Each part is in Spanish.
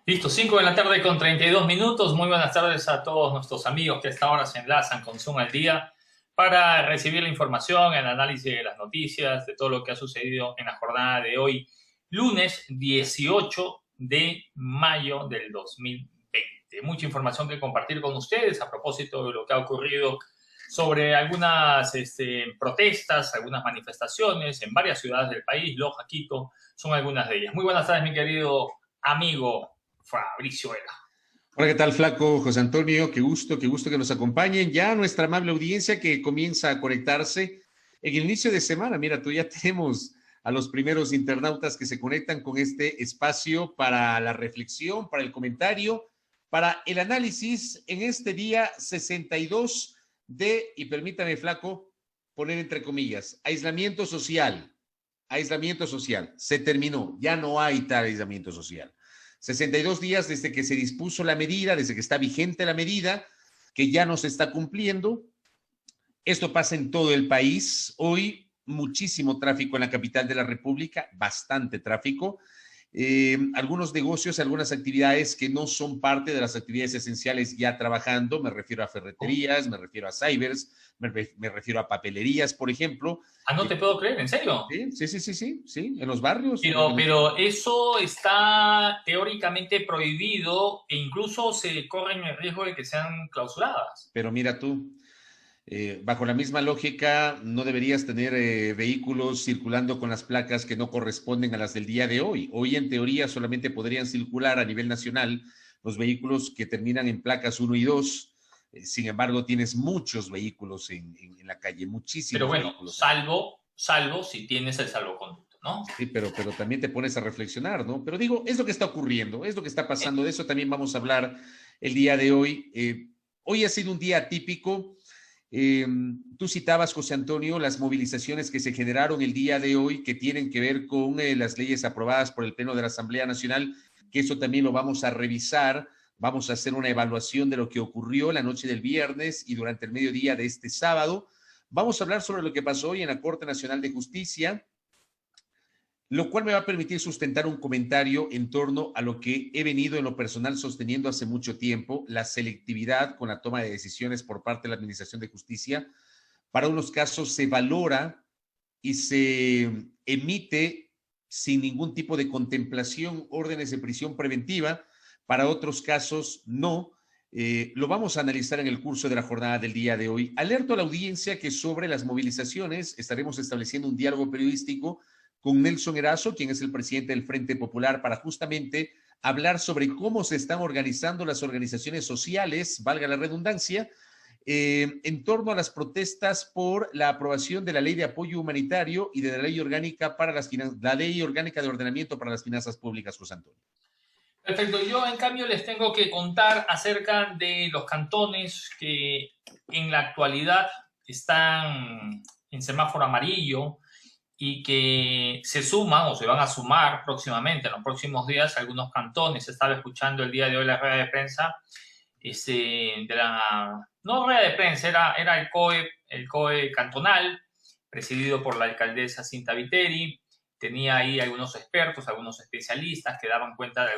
Listo, 5 de la tarde con 32 minutos. Muy buenas tardes a todos nuestros amigos que a esta hora se enlazan con Zoom al día para recibir la información, el análisis de las noticias, de todo lo que ha sucedido en la jornada de hoy, lunes 18 de mayo del 2020. Mucha información que compartir con ustedes a propósito de lo que ha ocurrido sobre algunas protestas, algunas manifestaciones en varias ciudades del país. Loja, Quito, son algunas de ellas. Muy buenas tardes, mi querido amigo Fabricio Vela. Hola, ¿qué tal, flaco José Antonio? Qué gusto que nos acompañen. Ya nuestra amable audiencia que comienza a conectarse en el inicio de semana. Mira, tú ya tenemos a los primeros internautas que se conectan con este espacio para la reflexión, para el comentario, para el análisis en este día 62 y permítame, flaco, poner entre comillas, aislamiento social. Aislamiento social. Se terminó. Ya no hay tal aislamiento social. 62 días desde que se dispuso la medida, desde que está vigente la medida, que ya no se está cumpliendo. Esto pasa en todo el país. Hoy muchísimo tráfico en la capital de la República, bastante tráfico. Algunos negocios, algunas actividades que no son parte de las actividades esenciales ya trabajando. Me refiero a ferreterías, me refiero a cybers, me refiero a papelerías, por ejemplo. Ah, no te puedo creer, ¿en serio? Sí, en los barrios. Pero eso está teóricamente prohibido e incluso se corren el riesgo de que sean clausuradas. Pero mira tú, bajo la misma lógica, no deberías tener vehículos circulando con las placas que no corresponden a las del día de hoy. Hoy, en teoría, solamente podrían circular a nivel nacional los vehículos que terminan en placas uno y 2. Sin embargo, tienes muchos vehículos en la calle, Pero muchísimos bueno, vehículos. salvo si tienes el salvoconducto, ¿no? Sí, pero también te pones a reflexionar, ¿no? Pero digo, es lo que está ocurriendo, es lo que está pasando. De eso también vamos a hablar el día de hoy. Hoy ha sido un día típico. Tú citabas, José Antonio, las movilizaciones que se generaron el día de hoy que tienen que ver con las leyes aprobadas por el Pleno de la Asamblea Nacional, que eso también lo vamos a revisar. Vamos a hacer una evaluación de lo que ocurrió la noche del viernes y durante el mediodía de este sábado. Vamos a hablar sobre lo que pasó hoy en la Corte Nacional de Justicia, lo cual me va a permitir sustentar un comentario en torno a lo que he venido en lo personal sosteniendo hace mucho tiempo, la selectividad con la toma de decisiones por parte de la Administración de Justicia. Para unos casos se valora y se emite sin ningún tipo de contemplación órdenes de prisión preventiva, para otros casos no. Lo vamos a analizar en el curso de la jornada del día de hoy. Alerto a la audiencia que sobre las movilizaciones estaremos estableciendo un diálogo periodístico con Nelson Erazo, quien es el presidente del Frente Popular, para justamente hablar sobre cómo se están organizando las organizaciones sociales, valga la redundancia, en torno a las protestas por la aprobación de la Ley de Apoyo Humanitario y de la Ley Orgánica para la Ley Orgánica de Ordenamiento para las Finanzas Públicas, José Antonio. Perfecto, yo en cambio les tengo que contar acerca de los cantones que en la actualidad están en semáforo amarillo y que se suman o se van a sumar próximamente, en los próximos días, algunos cantones. Estaba escuchando el día de hoy la rueda de prensa, no rueda de prensa, era el COE cantonal, presidido por la alcaldesa Cinta Viteri. Tenía ahí algunos expertos, algunos especialistas que daban cuenta de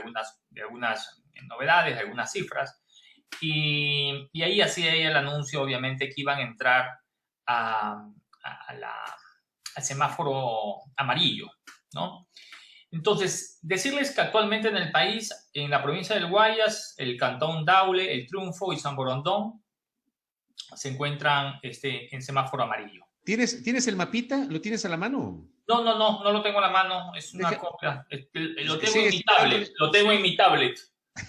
algunas novedades, de algunas cifras. Y ahí hacía ella el anuncio, obviamente, que iban a entrar a, a la, al semáforo amarillo, ¿no? Entonces, decirles que actualmente en el país, en la provincia del Guayas, el cantón Daule, El Triunfo y San Borondón se encuentran en semáforo amarillo. ¿Tienes el mapita? ¿Lo tienes a la mano? No lo tengo en la mano, es una Deja, copia. Lo tengo en sigue, mi sigue tablet, dándole, lo tengo en mi tablet.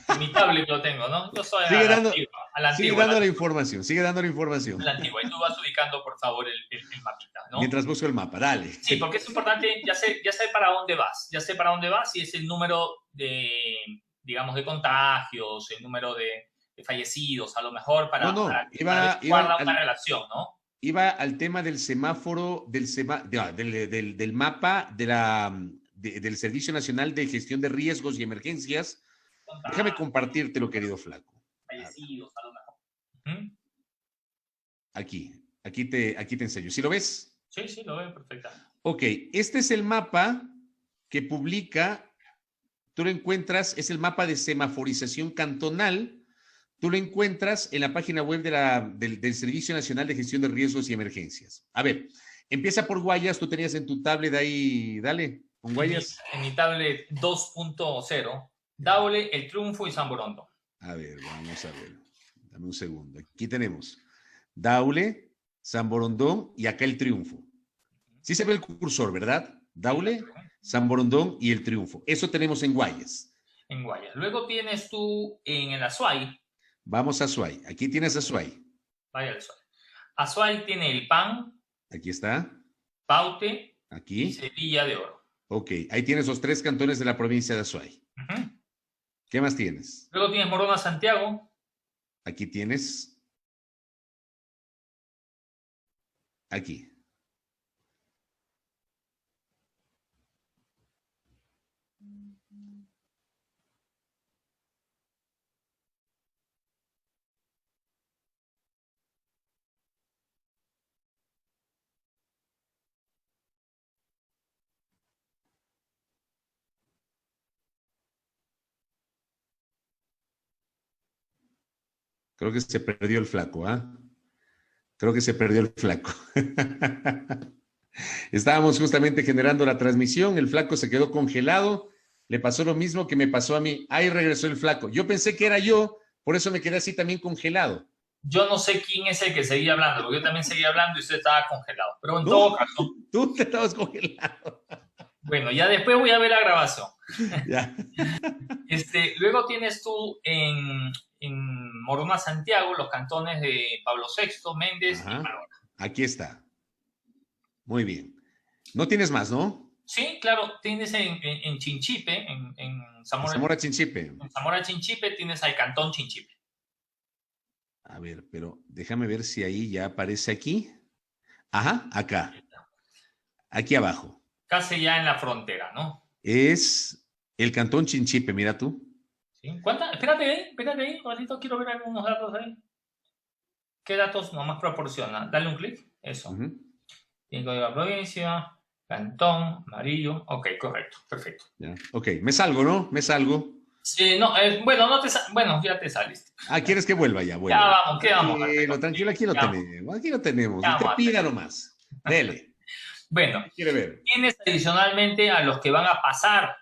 En mi tablet lo tengo, ¿no? Yo soy sigue dando, a la sigue antigua, dando la información, sigue dando la información. a la antigua. Y tú vas ubicando, por favor, el mapita, ¿no? Mientras busco el mapa, dale. Sí, porque es importante, ya sé para dónde vas, ya sé para dónde vas y es el número de, digamos, de contagios, el número de fallecidos, a lo mejor No, para ver iba, si iba, guarda una al, relación, ¿no? iba al tema del semáforo, del mapa del Servicio Nacional de Gestión de Riesgos y Emergencias. Déjame compartírtelo, querido flaco. A ver, Fallecidos, a lo mejor. ¿Mm? aquí te enseño. ¿Sí lo ves? Sí, lo veo perfectamente. Ok, este es el mapa que publica tú lo encuentras, es el mapa de semaforización cantonal. Tú lo encuentras en la página web del Servicio Nacional de Gestión de Riesgos y Emergencias. A ver, empieza por Guayas, tú tenías en tu tablet ahí, dale, con Guayas. En mi tablet 2.0, Daule, El Triunfo y San Borondón. A ver, vamos a ver. Dame un segundo. Aquí tenemos Daule, San Borondón y acá El Triunfo. Sí se ve el cursor, ¿verdad? Daule, San Borondón y El Triunfo. Eso tenemos en Guayas. En Guayas. Luego tienes tú en el Azuay. Vamos a Azuay. Aquí tienes Azuay. Vaya al Azuay. Azuay tiene El Pan. Aquí está. Paute. Aquí. Y Sevilla de Oro. Ok, ahí tienes los 3 cantones de la provincia de Azuay. ¿Qué más tienes? Luego tienes Morona Santiago. Aquí tienes. Aquí. Creo que se perdió el flaco, ¿ah? Creo que se perdió el flaco. Estábamos justamente generando la transmisión, el flaco se quedó congelado, le pasó lo mismo que me pasó a mí. Ahí regresó el flaco. Yo pensé que era yo, por eso me quedé así también congelado. Yo no sé quién es el que seguía hablando, porque yo también seguía hablando y usted estaba congelado. Pero en todo caso. Tú te estabas congelado. Bueno, ya después voy a ver la grabación. Ya. Luego tienes tú en Morona Santiago los cantones de Pablo VI, Méndez y Palora. Aquí está. Muy bien. No tienes más, ¿no? Sí, claro, tienes en Chinchipe, en Zamora Chinchipe. En Zamora Chinchipe tienes al cantón Chinchipe. A ver, pero déjame ver si ahí ya aparece aquí. Ajá, acá. Aquí abajo. Casi ya en la frontera, ¿no? Es el cantón Chinchipe, mira tú. ¿Sí? ¿Cuántas? Espérate ahí, ratito, quiero ver algunos datos ahí. ¿Qué datos nomás proporciona? Dale un clic, eso. Tiene código de la provincia, cantón, amarillo. Ok, correcto, perfecto. Ya. Ok, me salgo, ¿no? Me salgo. Sí, no, bueno, ya te saliste. Ah, ¿quieres que vuelva ya? Vuelva. Ya vamos, ¿qué vamos? Tranquilo, aquí lo tenemos. Aquí lo tenemos. Usted pida nomás. Dele. Bueno, quiere ver? Tienes adicionalmente a los que van a pasar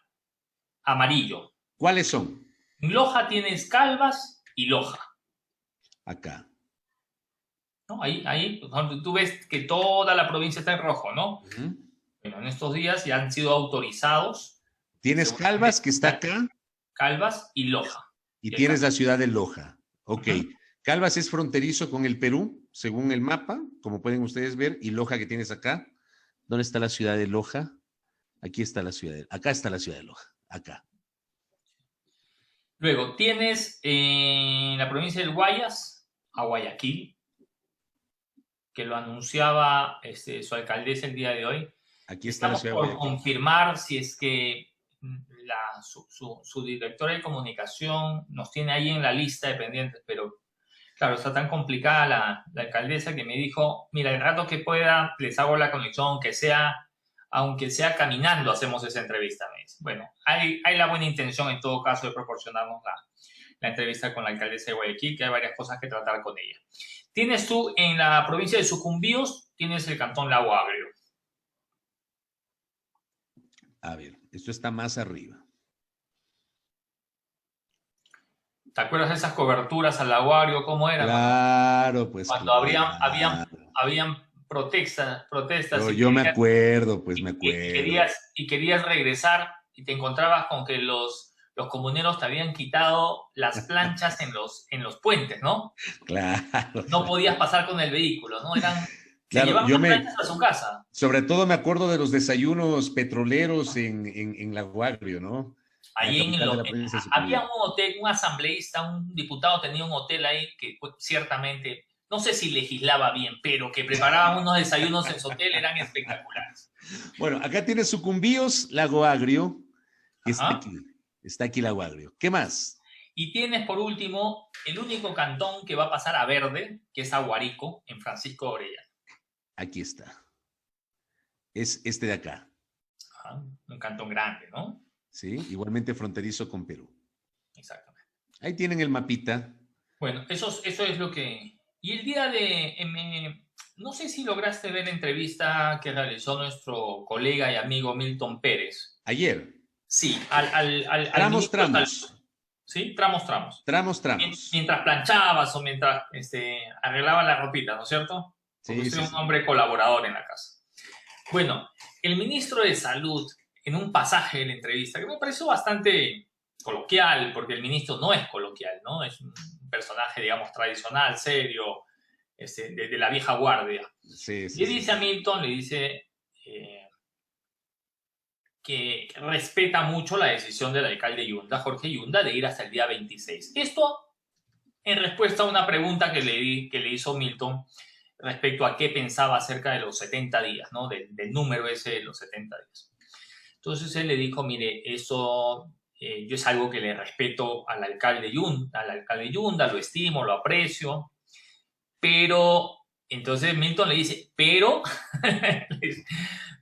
amarillo. ¿Cuáles son? En Loja tienes Calvas y Loja. Acá. ¿No? Ahí tú ves que toda la provincia está en rojo, ¿no? Bueno, en estos días ya han sido autorizados. Tienes Calvas, que está acá. Calvas y Loja. Y tienes la ciudad de Loja. Ok. Calvas es fronterizo con el Perú, según el mapa, como pueden ustedes ver, y Loja que tienes acá. ¿Dónde está la ciudad de Loja? Aquí está la ciudad de... Acá está la ciudad de Loja. Acá. Luego tienes en la provincia del Guayas a Guayaquil, que lo anunciaba su alcaldesa el día de hoy. Aquí está Estamos la ciudad por de Guayaquil. confirmar si es que su directora de comunicación nos tiene ahí en la lista de pendientes, pero claro, está tan complicada la alcaldesa que me dijo, mira, el rato que pueda les hago la conexión, aunque sea caminando hacemos esa entrevista. Me dice. Bueno, hay la buena intención en todo caso de proporcionarnos la entrevista con la alcaldesa de Guayaquil, que hay varias cosas que tratar con ella. Tienes tú en la provincia de Sucumbíos, tienes el cantón Lago Agrio. A ver, esto está más arriba. ¿Te acuerdas de esas coberturas al Lago Agrio? ¿Cómo era? Claro, pues. Cuando habían protestas. Yo me acuerdo, pues me acuerdo. Y querías regresar y te encontrabas con que los comuneros te habían quitado las planchas en los puentes, ¿no? Claro. No podías pasar con el vehículo, ¿no? Claro, se llevaban planchas a su casa. Sobre todo me acuerdo de los desayunos petroleros en Lago Agrio, ¿no? Ahí había un hotel, un asambleísta, un diputado tenía un hotel ahí que ciertamente, no sé si legislaba bien, pero que preparaba unos desayunos en su hotel, eran espectaculares. Bueno, acá tienes Sucumbíos, Lago Agrio, que está aquí Lago Agrio. ¿Qué más? Y tienes por último el único cantón que va a pasar a verde, que es Aguarico, en Francisco de Orellana. Aquí está. Es este de acá. Un cantón grande, ¿no? Sí, igualmente fronterizo con Perú. Exactamente. Ahí tienen el mapita. Bueno, eso es lo que... Y el día de... no sé si lograste ver la entrevista que realizó nuestro colega y amigo Milton Pérez. Ayer. Sí, al Tramos, ministro de Salud. tramos. Sí, tramos, tramos. Tramos, tramos. Mientras planchabas o mientras arreglabas la ropita, ¿no es cierto? Porque Sí, usted sí, es un sí. hombre colaborador en la casa. Bueno, el ministro de Salud, en un pasaje de la entrevista, que me pareció bastante coloquial, porque el ministro no es coloquial, ¿no? Es un personaje, digamos, tradicional, serio, de la vieja guardia. Sí, sí, Le sí. dice a Milton, le dice que respeta mucho la decisión del alcalde Yunda, Jorge Yunda, de ir hasta el día 26. Esto en respuesta a una pregunta que le hizo Milton respecto a qué pensaba acerca de los 70 días, ¿no? Del número ese de los 70 días. Entonces él le dijo, mire, eso yo es algo que le respeto al alcalde Yunda, lo estimo, lo aprecio, pero, entonces Milton le dice,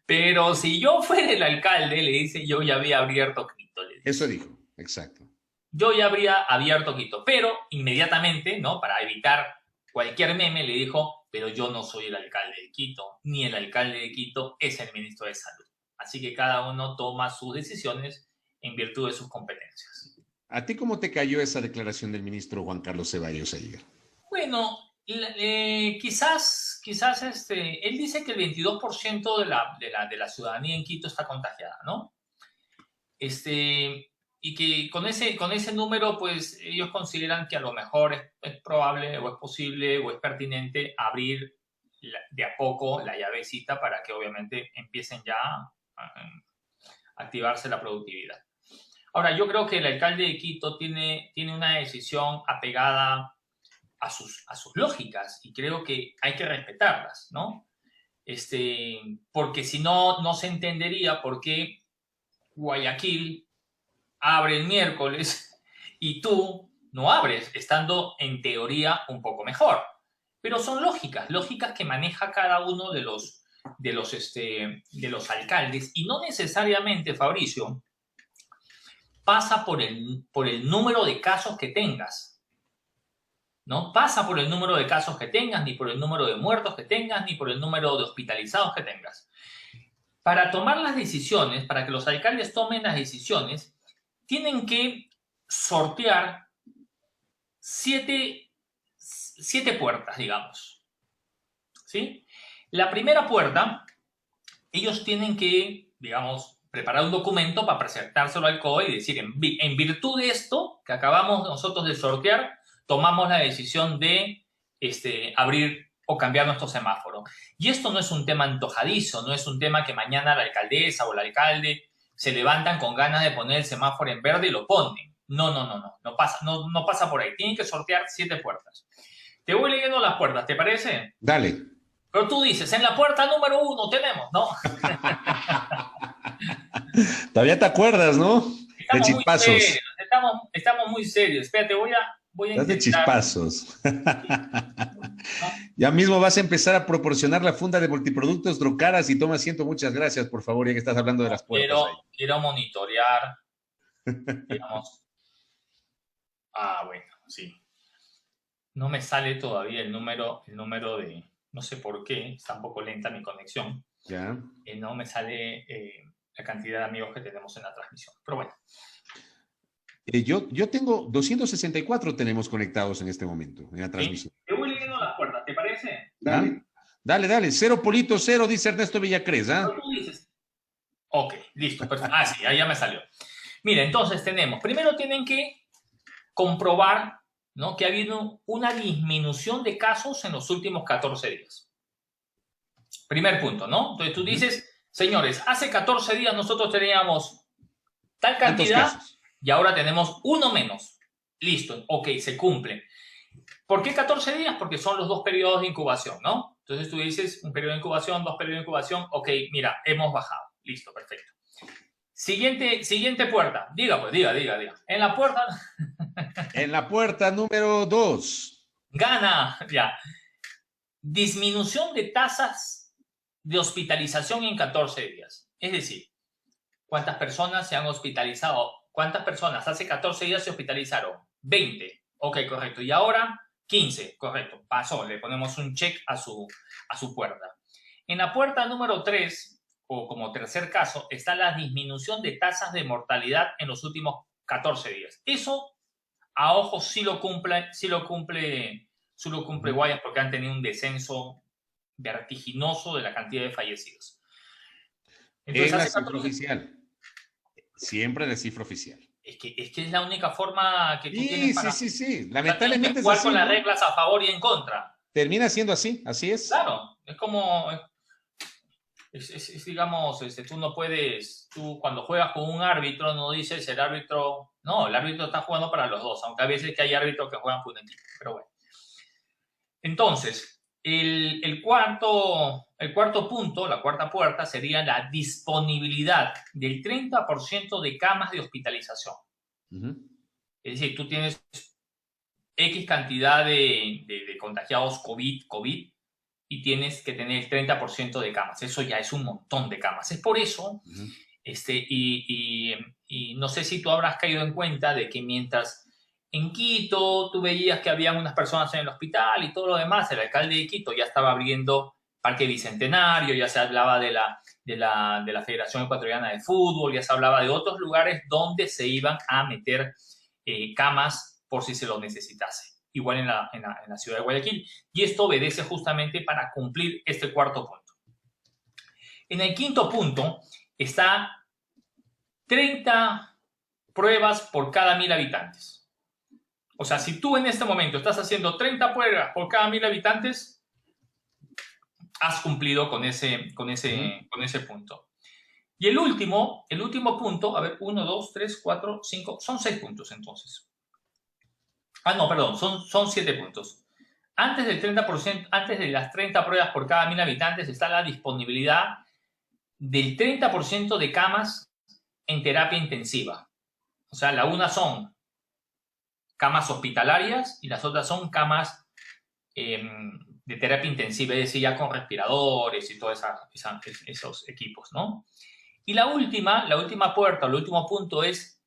pero si yo fuera el alcalde, le dice, yo ya había abierto Quito. Le dice. Eso dijo, exacto. Yo ya habría abierto Quito, pero inmediatamente, ¿no? Para evitar cualquier meme, le dijo, pero yo no soy el alcalde de Quito, ni el alcalde de Quito es el ministro de Salud. Así que cada uno toma sus decisiones en virtud de sus competencias. ¿A ti cómo te cayó esa declaración del ministro Juan Carlos Ceballos ayer? Bueno, quizás él dice que el 22% de la ciudadanía en Quito está contagiada, ¿no? Y que con ese número, pues ellos consideran que a lo mejor es probable o es posible o es pertinente abrir de a poco la llavecita para que obviamente empiecen ya a activarse la productividad. Ahora, yo creo que el alcalde de Quito tiene una decisión apegada a sus lógicas y creo que hay que respetarlas, ¿no? Porque si no, no se entendería por qué Guayaquil abre el miércoles y tú no abres, estando en teoría un poco mejor. Pero son lógicas que maneja cada uno de los alcaldes y no necesariamente, Fabricio, pasa por el número de casos que tengas. No pasa por el número de casos que tengas, ni por el número de muertos que tengas, ni por el número de hospitalizados que tengas. Para tomar las decisiones, para que los alcaldes tomen las decisiones, tienen que sortear siete puertas, digamos. ¿Sí? La primera puerta, ellos tienen que, digamos, preparar un documento para presentárselo al COE y decir, en virtud de esto que acabamos nosotros de sortear, tomamos la decisión de abrir o cambiar nuestro semáforo. Y esto no es un tema antojadizo, no es un tema que mañana la alcaldesa o el alcalde se levantan con ganas de poner el semáforo en verde y lo ponen. No pasa por ahí. Tienen que sortear 7 puertas. Te voy leyendo las puertas, ¿te parece? Dale. Pero tú dices, en la puerta número 1 tenemos, ¿no? Todavía te acuerdas, ¿no? De Estamos muy chispazos. serios, estamos muy serios. Espérate, voy a Estás de intentar. chispazos. ¿No? Ya mismo vas a empezar a proporcionar la funda de multiproductos Drocaras y toma asiento. Muchas gracias, por favor, ya que estás hablando de las puertas. Quiero monitorear, digamos. Bueno, sí. No me sale todavía el número de, no sé por qué, está un poco lenta mi conexión. Ya. No me sale la cantidad de amigos que tenemos en la transmisión. Pero bueno. Yo tengo 264 tenemos conectados en este momento en la transmisión. ¿Sí? Te voy leyendo las puertas, ¿te parece? Dale. Dale. 0 Polito 0, dice Ernesto Villacrés. ¿Pero tú dices? Ok, listo. Perfecto. Sí, ahí ya me salió. Mira, entonces primero tienen que comprobar, ¿no?, que ha habido una disminución de casos en los últimos 14 días. Primer punto, ¿no? Entonces tú dices, señores, hace 14 días nosotros teníamos tal cantidad y ahora tenemos uno menos. Listo, ok, se cumple. ¿Por qué 14 días? Porque son los 2 periodos de incubación, ¿no? Entonces tú dices, un periodo de incubación, 2 periodos de incubación, ok, mira, hemos bajado. Listo, perfecto. Siguiente puerta. Diga. En la puerta... En la puerta número 2. Gana, ya. Disminución de tasas de hospitalización en 14 días. Es decir, ¿Cuántas personas se han hospitalizado? ¿Cuántas personas hace 14 días se hospitalizaron? 20. Ok, correcto. Y ahora 15. Correcto. Pasó. Le ponemos un check a su puerta. En la puerta número 3, o como tercer caso, está la disminución de tasas de mortalidad en los últimos 14 días. Eso, a ojos, sí lo cumple Guayas, porque han tenido un descenso vertiginoso de la cantidad de fallecidos. Entonces, es la cifra oficial. Siempre la cifra oficial. Es que es la única forma que tú tienes para... Sí. Lamentablemente es así, con las reglas a favor y en contra. Termina siendo así es. Claro, es como... digamos, tú no puedes... Tú cuando juegas con un árbitro no dices el árbitro... No, el árbitro está jugando para los dos, aunque a veces que hay árbitros que juegan por un equipo, pero bueno. Entonces... El cuarto punto, la cuarta puerta, sería la disponibilidad del 30% de camas de hospitalización. Es decir, tú tienes X cantidad de contagiados COVID y tienes que tener el 30% de camas. Eso ya es un montón de camas. Es por eso, y no sé si tú habrás caído en cuenta de que mientras en Quito tú veías que había unas personas en el hospital y todo lo demás, el alcalde de Quito ya estaba abriendo Parque Bicentenario, ya se hablaba de la Federación Ecuatoriana de Fútbol, ya se hablaba de otros lugares donde se iban a meter camas por si se lo necesitase, igual en la ciudad de Guayaquil. Y esto obedece justamente para cumplir este cuarto punto. En el quinto punto está 30 pruebas por cada 1.000 habitantes. O sea, si tú en este momento estás haciendo 30 pruebas por cada 1.000 habitantes, has cumplido con ese punto. Y el último punto, a ver, 1, 2, 3, 4, 5, son 6 puntos entonces. No, perdón, son 7 puntos. Antes del 30%, antes de las 30 pruebas por cada 1.000 habitantes está la disponibilidad del 30% de camas en terapia intensiva. O sea, la una son camas hospitalarias y las otras son camas de terapia intensiva, es decir, ya con respiradores y todos esos equipos, ¿no? Y la última puerta, el último punto es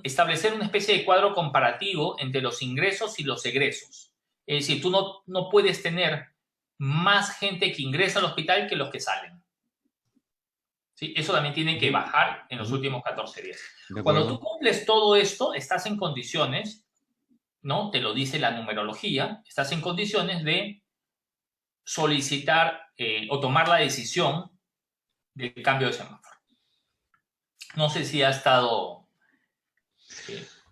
establecer una especie de cuadro comparativo entre los ingresos y los egresos. Es decir, tú no puedes tener más gente que ingresa al hospital que los que salen. ¿Sí? Eso también tiene que bajar en los últimos 14 días. Cuando tú cumples todo esto, estás en condiciones, ¿no? Te lo dice la numerología, estás en condiciones de solicitar o tomar la decisión del cambio de semáforo. No sé si ha estado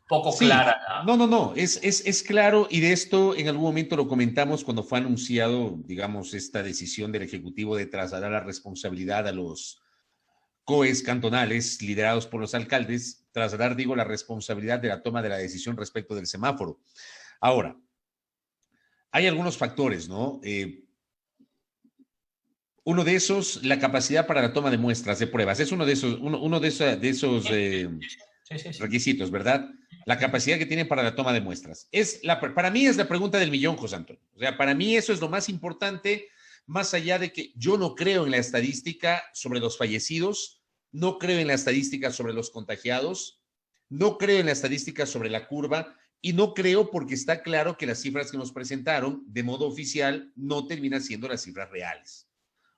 poco clara. No, es claro, y de esto en algún momento lo comentamos cuando fue anunciado, digamos, esta decisión del Ejecutivo de trasladar la responsabilidad a los COEs cantonales liderados por los alcaldes, trasladar, la responsabilidad de la toma de la decisión respecto del semáforo. Ahora, hay algunos factores, ¿no? Uno de esos, la capacidad para la toma de muestras de pruebas, es uno de esos requisitos, ¿verdad? La capacidad que tienen para la toma de muestras. Para mí es la pregunta del millón, José Antonio. O sea, para mí eso es lo más importante, más allá de que yo no creo en la estadística sobre los fallecidos, no creo en la estadística sobre los contagiados, no creo en la estadística sobre la curva y no creo porque está claro que las cifras que nos presentaron de modo oficial no terminan siendo las cifras reales.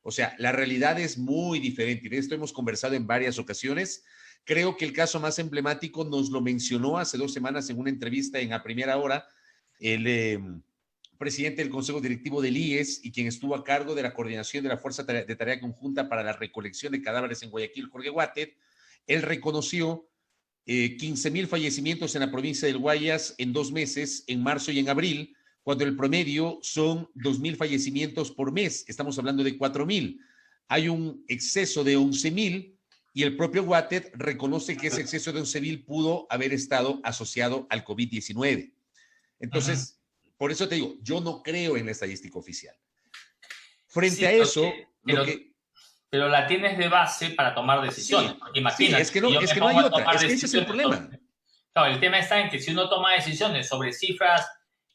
O sea, la realidad es muy diferente y de esto hemos conversado en varias ocasiones. Creo que el caso más emblemático nos lo mencionó hace 2 semanas en una entrevista en A Primera Hora el presidente del Consejo Directivo del IES y quien estuvo a cargo de la coordinación de la Fuerza de Tarea Conjunta para la Recolección de Cadáveres en Guayaquil, Jorge Guatet. Él reconoció 15,000 fallecimientos en la provincia del Guayas en 2 meses, en marzo y en abril, cuando el promedio son 2,000 fallecimientos por mes. Estamos hablando de 4,000. Hay un exceso de 11,000 y el propio Guatet reconoce que ese exceso de 11,000 pudo haber estado asociado al COVID-19. Entonces, por eso te digo, yo no creo en la estadística oficial. Frente a eso, pero la tienes de base para tomar decisiones. Sí, imagínate, es que no hay otra. Es que ese es el problema. Claro, el tema está en que si uno toma decisiones sobre cifras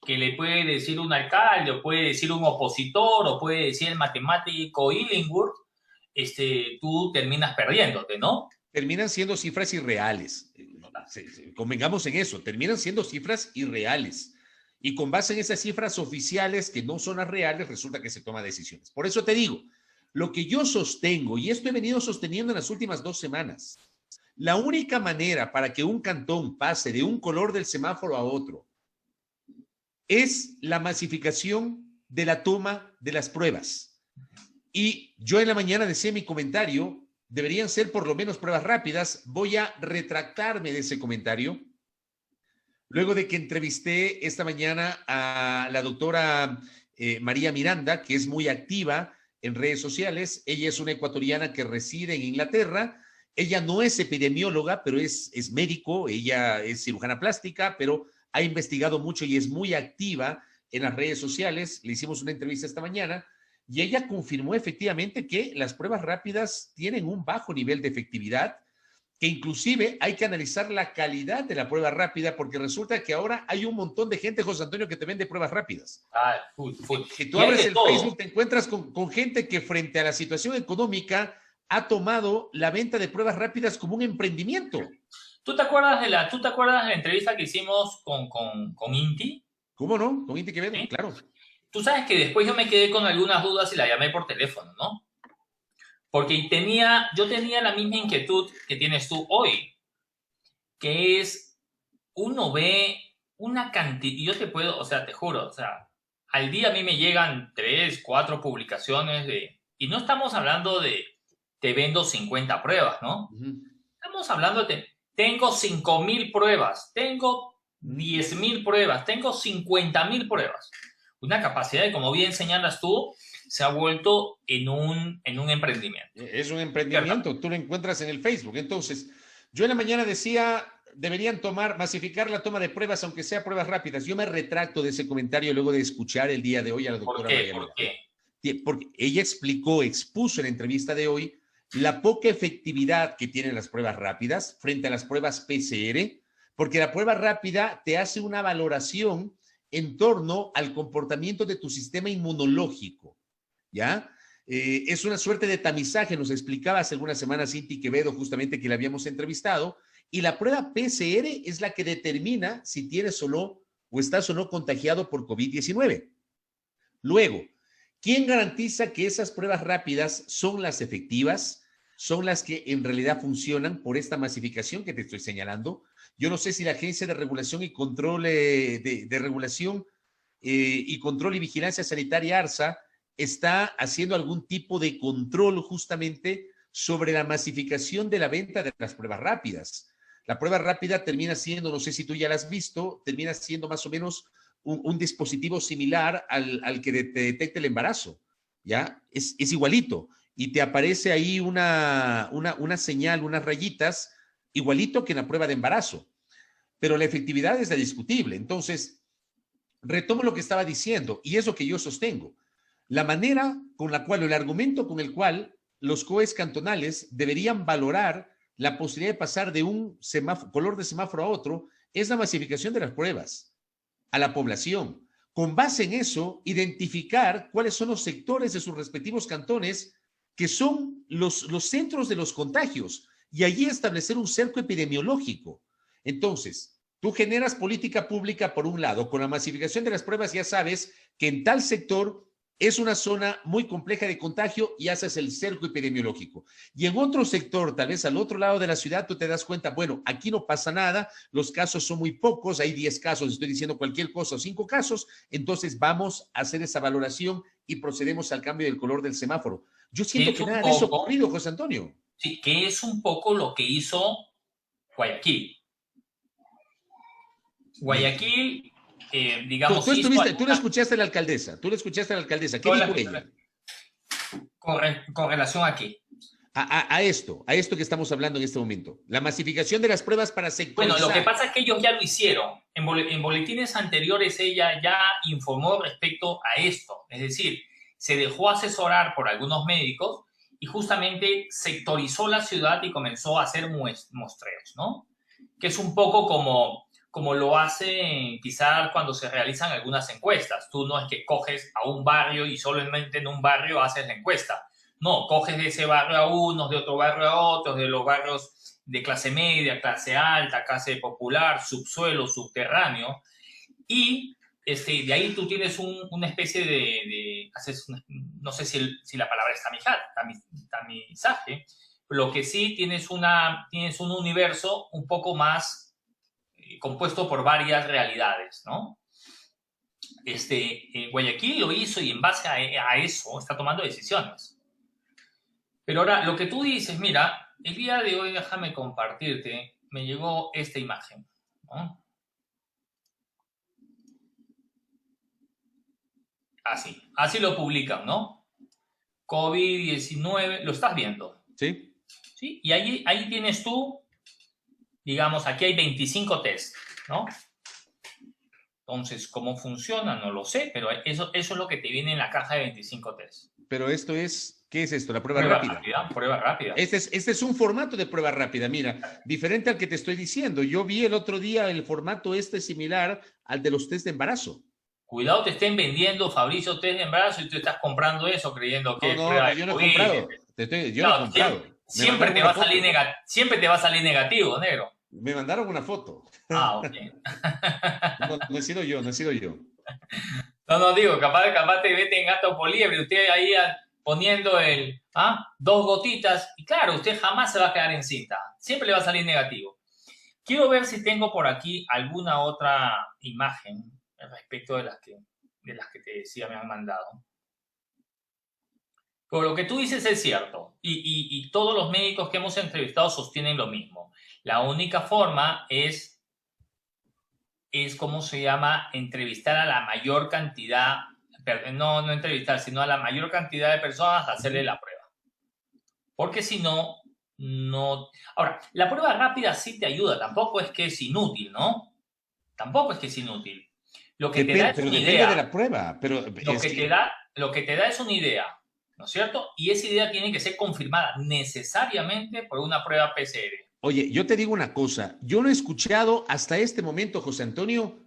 que le puede decir un alcalde, o puede decir un opositor, o puede decir el matemático Illingworth, tú terminas perdiéndote, ¿no? terminan siendo cifras irreales. Convengamos en eso, terminan siendo cifras irreales. Y con base en esas cifras oficiales que no son las reales, resulta que se toman decisiones. Por eso te digo, lo que yo sostengo, y esto he venido sosteniendo en las últimas 2 semanas, la única manera para que un cantón pase de un color del semáforo a otro es la masificación de la toma de las pruebas. Y yo en la mañana decía en mi comentario, deberían ser por lo menos pruebas rápidas. Voy a retractarme de ese comentario. Luego de que entrevisté esta mañana a la doctora María Miranda, que es muy activa en redes sociales. Ella es una ecuatoriana que reside en Inglaterra. Ella no es epidemióloga, pero es médico. Ella es cirujana plástica, pero ha investigado mucho y es muy activa en las redes sociales. Le hicimos una entrevista esta mañana y ella confirmó efectivamente que las pruebas rápidas tienen un bajo nivel de efectividad, que inclusive hay que analizar la calidad de la prueba rápida, porque resulta que ahora hay un montón de gente, José Antonio, que te vende pruebas rápidas. Si tú abres el Facebook, te encuentras con gente que frente a la situación económica ha tomado la venta de pruebas rápidas como un emprendimiento. ¿Tú te acuerdas de la entrevista que hicimos con Inti? ¿Cómo no? Con Inti Quevedo, ¿sí? Claro. Tú sabes que después yo me quedé con algunas dudas y la llamé por teléfono, ¿no? Porque yo tenía la misma inquietud que tienes tú hoy, que es, uno ve una cantidad, y yo te puedo, o sea, te juro, o sea, al día a mí me llegan 3, 4 publicaciones y no estamos hablando de, te vendo 50 pruebas, ¿no? Estamos hablando de, tengo 5.000 pruebas, tengo 10.000 pruebas, tengo 50.000 pruebas. Una capacidad de, como bien señalas tú, se ha vuelto en un emprendimiento. Es un emprendimiento, ¿cierto? Tú lo encuentras en el Facebook. Entonces, yo en la mañana decía, deberían masificar la toma de pruebas, aunque sea pruebas rápidas. Yo me retracto de ese comentario luego de escuchar el día de hoy a la doctora María. ¿Por qué? Porque ella expuso en la entrevista de hoy la poca efectividad que tienen las pruebas rápidas frente a las pruebas PCR, porque la prueba rápida te hace una valoración en torno al comportamiento de tu sistema inmunológico, ¿ya? Es una suerte de tamizaje, nos explicaba hace algunas semanas Inti Quevedo, justamente que la habíamos entrevistado, y la prueba PCR es la que determina si tienes o no, o estás o no contagiado por COVID-19. Luego, ¿quién garantiza que esas pruebas rápidas son las efectivas? Son las que en realidad funcionan por esta masificación que te estoy señalando. Yo no sé si la Agencia de Regulación y Control de Regulación y Control y Vigilancia Sanitaria, ARSA, está haciendo algún tipo de control justamente sobre la masificación de la venta de las pruebas rápidas. La prueba rápida termina siendo, no sé si tú ya la has visto, termina siendo más o menos un dispositivo similar al que te detecta el embarazo, ¿ya? Es igualito. Y te aparece ahí una señal, unas rayitas, igualito que en la prueba de embarazo. Pero la efectividad es la discutible. Entonces, retomo lo que estaba diciendo, y es lo que yo sostengo. La manera con la cual, o el argumento con el cual los COEs cantonales deberían valorar la posibilidad de pasar de un color de semáforo a otro es la masificación de las pruebas a la población. Con base en eso, identificar cuáles son los sectores de sus respectivos cantones que son los centros de los contagios y allí establecer un cerco epidemiológico. Entonces, tú generas política pública por un lado, con la masificación de las pruebas ya sabes que en tal sector es una zona muy compleja de contagio y haces el cerco epidemiológico. Y en otro sector, tal vez al otro lado de la ciudad, tú te das cuenta, bueno, aquí no pasa nada, los casos son muy pocos, hay 10 casos, estoy diciendo cualquier cosa, o 5 casos, entonces vamos a hacer esa valoración y procedemos al cambio del color del semáforo. Yo siento que nada de eso ha ocurrido, José Antonio. Sí, que es un poco lo que hizo Guayaquil. Guayaquil, digamos... Tú le escuchaste a la alcaldesa, ¿qué dijo ella? Con relación a qué? A esto que estamos hablando en este momento. La masificación de las pruebas para sectorizar. Bueno, lo que pasa es que ellos ya lo hicieron. En boletines anteriores ella ya informó respecto a esto. Es decir, se dejó asesorar por algunos médicos y justamente sectorizó la ciudad y comenzó a hacer muestreos, ¿no? Que es un poco como lo hacen quizás cuando se realizan algunas encuestas. Tú no es que coges a un barrio y solamente en un barrio haces la encuesta. No, coges de ese barrio a unos, de otro barrio a otros, de los barrios de clase media, clase alta, clase popular, subsuelo, subterráneo, y de ahí tú tienes una especie no sé si la palabra es tamizaje, lo que sí tienes un universo un poco más compuesto por varias realidades, ¿no? Guayaquil lo hizo y en base a eso está tomando decisiones. Pero ahora, lo que tú dices, mira, el día de hoy, déjame compartirte, me llegó esta imagen, ¿no? Así lo publican, ¿no? COVID-19, lo estás viendo. Sí. ¿Sí? Y ahí tienes tú, digamos, aquí hay 25 test, ¿no? Entonces, ¿cómo funciona? No lo sé, pero eso es lo que te viene en la caja de 25 test. Pero esto es, ¿qué es esto? La prueba rápida. Prueba rápida. Este es un formato de prueba rápida, mira, diferente al que te estoy diciendo. Yo vi el otro día el formato similar al de los test de embarazo. Cuidado te estén vendiendo, Fabricio, test de embarazo y tú estás comprando eso creyendo que No, yo no he comprado. Yo no he comprado. Siempre te va a salir negativo, negro. Me mandaron una foto. Ok. No he sido yo. No, digo, capaz te meten en gato por liebre, usted ahí poniendo 2 gotitas, y claro, usted jamás se va a quedar en cinta, siempre le va a salir negativo. Quiero ver si tengo por aquí alguna otra imagen respecto de las que te decía me han mandado. Pero lo que tú dices es cierto, y todos los médicos que hemos entrevistado sostienen lo mismo. La única forma es ¿cómo se llama? Entrevistar a la mayor cantidad, no entrevistar, sino a la mayor cantidad de personas, hacerle la prueba. Porque si no, no... Ahora, la prueba rápida sí te ayuda, tampoco es que es inútil, ¿no? Tampoco es que es inútil. Lo que te da es una idea. de la prueba, pero lo que te da es una idea, ¿no es cierto? Y esa idea tiene que ser confirmada necesariamente por una prueba PCR. Oye, yo te digo una cosa, yo no he escuchado hasta este momento, José Antonio,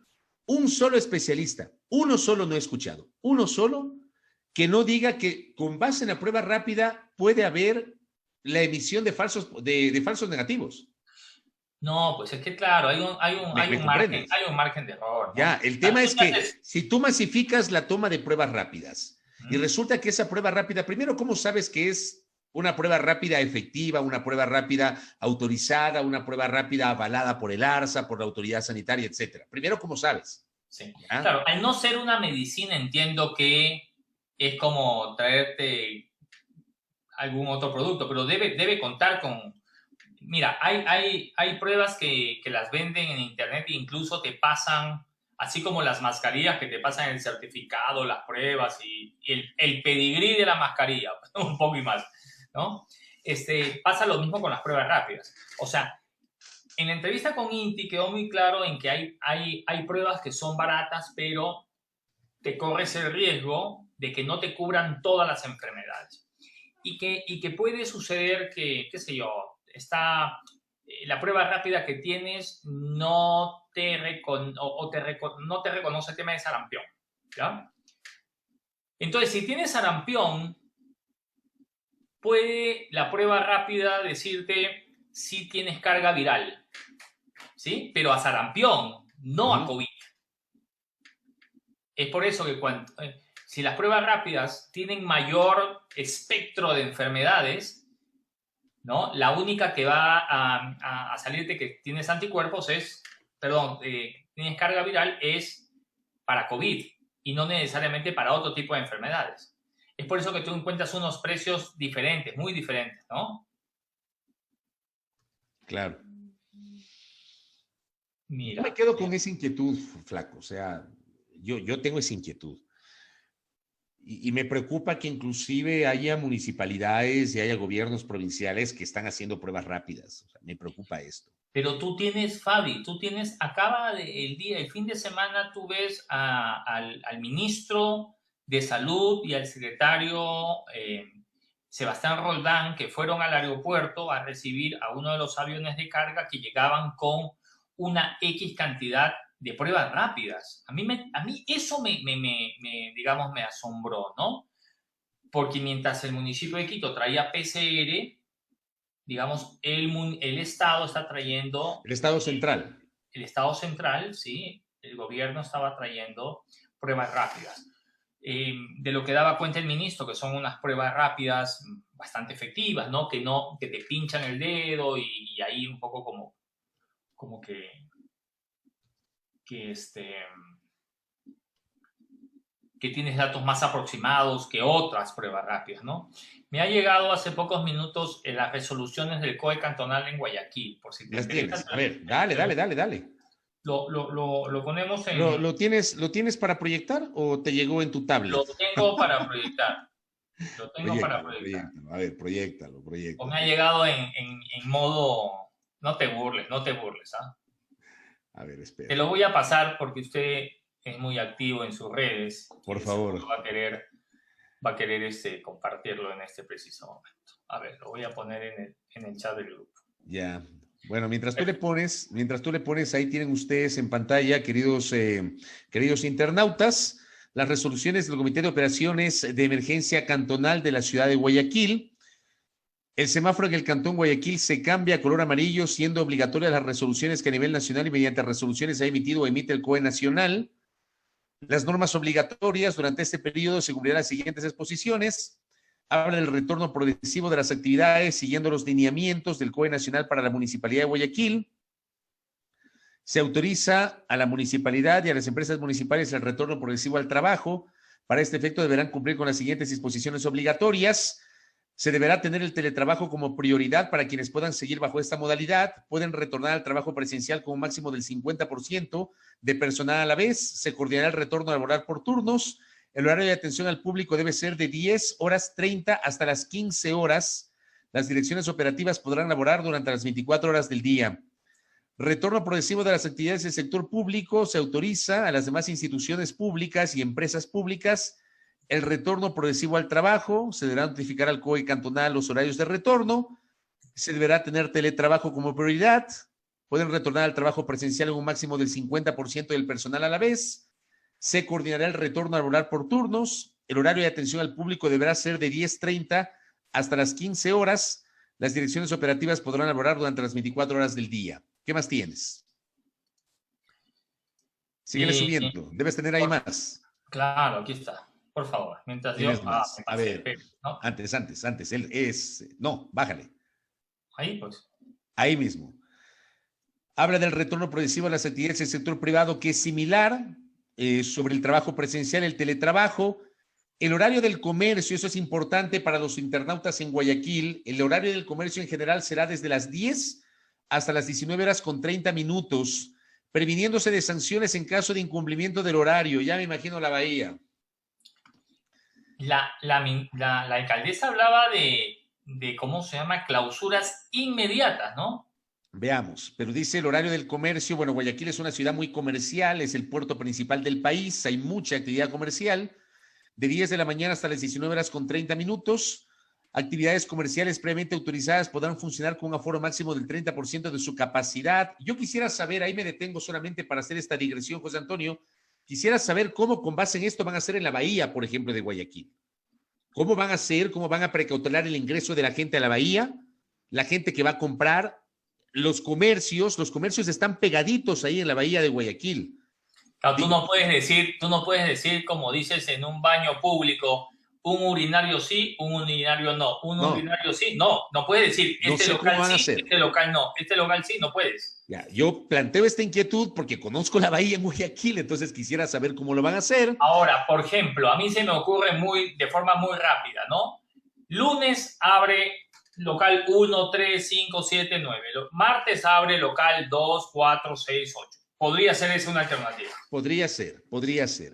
un solo especialista, uno solo no he escuchado, uno solo que no diga que con base en la prueba rápida puede haber la emisión de falsos negativos. No, pues es que claro, hay un margen de error, ¿no? Ya, el tema es que si tú masificas la toma de pruebas rápidas y resulta que esa prueba rápida, primero, ¿cómo sabes que es una prueba rápida efectiva, una prueba rápida autorizada, una prueba rápida avalada por el ARSA, por la autoridad sanitaria, etcétera? Primero, ¿cómo sabes? Sí. Claro, al no ser una medicina, entiendo que es como traerte algún otro producto, pero debe contar con... Mira, hay pruebas que las venden en internet e incluso te pasan, así como las mascarillas que te pasan el certificado, las pruebas y el pedigrí de la mascarilla, un poco y más, ¿no? Pasa lo mismo con las pruebas rápidas. O sea, en la entrevista con Inti quedó muy claro en que hay pruebas que son baratas, pero te corres el riesgo de que no te cubran todas las enfermedades. Y que puede suceder que, qué sé yo, la prueba rápida que tienes no te reconoce el tema de sarampión, ¿ya? Entonces, si tienes sarampión, puede la prueba rápida decirte si tienes carga viral, ¿sí? Pero a sarampión, no a COVID. Es por eso que si las pruebas rápidas tienen mayor espectro de enfermedades, ¿no? La única que va a salirte que tienes anticuerpos tienes carga viral es para COVID y no necesariamente para otro tipo de enfermedades. Es por eso que tú encuentras unos precios diferentes, muy diferentes, ¿no? Claro. Mira. Yo me quedo con esa inquietud, Flaco. O sea, yo tengo esa inquietud. Y me preocupa que inclusive haya municipalidades y haya gobiernos provinciales que están haciendo pruebas rápidas. O sea, me preocupa esto. Pero tú tienes, Fabi, el fin de semana tú ves al ministro de Salud y al secretario Sebastián Roldán, que fueron al aeropuerto a recibir a uno de los aviones de carga que llegaban con una X cantidad de pruebas rápidas. A mí eso digamos, me asombró, ¿no? Porque mientras el municipio de Quito traía PCR, digamos, el Estado está trayendo, El Estado central. el Estado central, sí, el gobierno estaba trayendo pruebas rápidas. De lo que daba cuenta el ministro, que son unas pruebas rápidas bastante efectivas, ¿no? Que te pinchan el dedo y ahí un poco como que que tienes datos más aproximados que otras pruebas rápidas, ¿no? Me ha llegado hace pocos minutos las resoluciones del COE cantonal en Guayaquil, por si te Las interesa. tienes. A ver, dale. Lo ponemos en... ¿Lo tienes para proyectar o te llegó en tu tablet? Lo tengo para proyectar. Lo tengo para proyectar. Proyéctalo. A ver, proyéctalo. O me ha llegado en modo... No te burles, ¿ah? A ver, espera. Te lo voy a pasar porque usted es muy activo en sus redes. Por favor. Va a querer compartirlo en este preciso momento. A ver, lo voy a poner en el chat del grupo. Ya. Bueno, mientras tú le pones, ahí tienen ustedes en pantalla, queridos internautas, las resoluciones del Comité de Operaciones de Emergencia Cantonal de la ciudad de Guayaquil. El semáforo en el Cantón Guayaquil se cambia a color amarillo, siendo obligatorias las resoluciones que a nivel nacional y mediante resoluciones ha emitido o emite el COE nacional. Las normas obligatorias durante este periodo se cumplirán las siguientes exposiciones. Habla del retorno progresivo de las actividades siguiendo los lineamientos del COE nacional para la Municipalidad de Guayaquil. Se autoriza a la municipalidad y a las empresas municipales el retorno progresivo al trabajo. Para este efecto deberán cumplir con las siguientes disposiciones obligatorias. Se deberá tener el teletrabajo como prioridad para quienes puedan seguir bajo esta modalidad. Pueden retornar al trabajo presencial con un máximo del 50% de personal a la vez. Se coordinará el retorno laboral por turnos. El horario de atención al público debe ser de 10:30 hasta las 15 horas. Las direcciones operativas podrán laborar durante las 24 horas del día. Retorno progresivo de las actividades del sector público. Se autoriza a las demás instituciones públicas y empresas públicas el retorno progresivo al trabajo. Se deberá notificar al COE cantonal los horarios de retorno. Se deberá tener teletrabajo como prioridad. Pueden retornar al trabajo presencial en un máximo del 50% del personal a la vez. Se coordinará el retorno laboral por turnos. El horario de atención al público deberá ser de 10:30 hasta las 15 horas. Las direcciones operativas podrán laborar durante las 24 horas del día. ¿Qué más tienes? Síguele subiendo. Debes tener ahí más. Claro, aquí está. Por favor, mientras yo... A ver, ¿no? Antes. Él es... No, bájale. Ahí, pues. Ahí mismo. Habla del retorno progresivo a las actividades del sector privado, que es similar, sobre el trabajo presencial, el teletrabajo, el horario del comercio. Eso es importante para los internautas en Guayaquil. El horario del comercio en general será desde las 10 hasta las 19:30, previniéndose de sanciones en caso de incumplimiento del horario. Ya me imagino la Bahía. La alcaldesa hablaba de, ¿cómo se llama? Clausuras inmediatas, ¿no? Veamos, pero dice el horario del comercio. Bueno, Guayaquil es una ciudad muy comercial, es el puerto principal del país, hay mucha actividad comercial, de 10 de la mañana hasta las 19:30. Actividades comerciales previamente autorizadas podrán funcionar con un aforo máximo del 30% de su capacidad. Yo quisiera saber, ahí me detengo solamente para hacer esta digresión, José Antonio, quisiera saber cómo con base en esto van a hacer en la bahía, por ejemplo, de Guayaquil. ¿Cómo van a hacer, cómo van a precautelar el ingreso de la gente a la bahía? La gente que va a comprar, los comercios están pegaditos ahí en la bahía de Guayaquil. Claro, tú no puedes decir como dices en un baño público, un urinario sí, un urinario no, urinario sí, no puedes decir este local sí, este local no, este local sí, no puedes. Ya, yo planteo esta inquietud porque conozco la bahía en Guayaquil, entonces quisiera saber cómo lo van a hacer. Ahora, por ejemplo, a mí se me ocurre de forma muy rápida, ¿no? Lunes abre local 1, 3, 5, 7, 9. Martes abre local 2, 4, 6, 8. Podría ser esa una alternativa. Podría ser.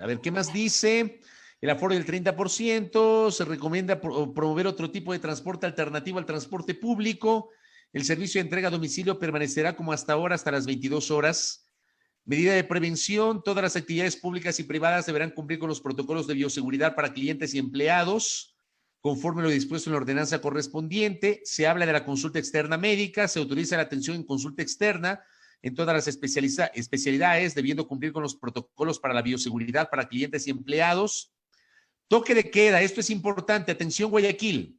A ver, ¿qué más dice? El aforo del 30%, se recomienda promover otro tipo de transporte alternativo al transporte público. El servicio de entrega a domicilio permanecerá como hasta ahora, hasta las 22 horas. Medida de prevención, todas las actividades públicas y privadas deberán cumplir con los protocolos de bioseguridad para clientes y empleados, conforme lo dispuesto en la ordenanza correspondiente. Se habla de la consulta externa médica, se autoriza la atención en consulta externa en todas las especialidades, debiendo cumplir con los protocolos para la bioseguridad para clientes y empleados. Toque de queda, esto es importante, atención Guayaquil.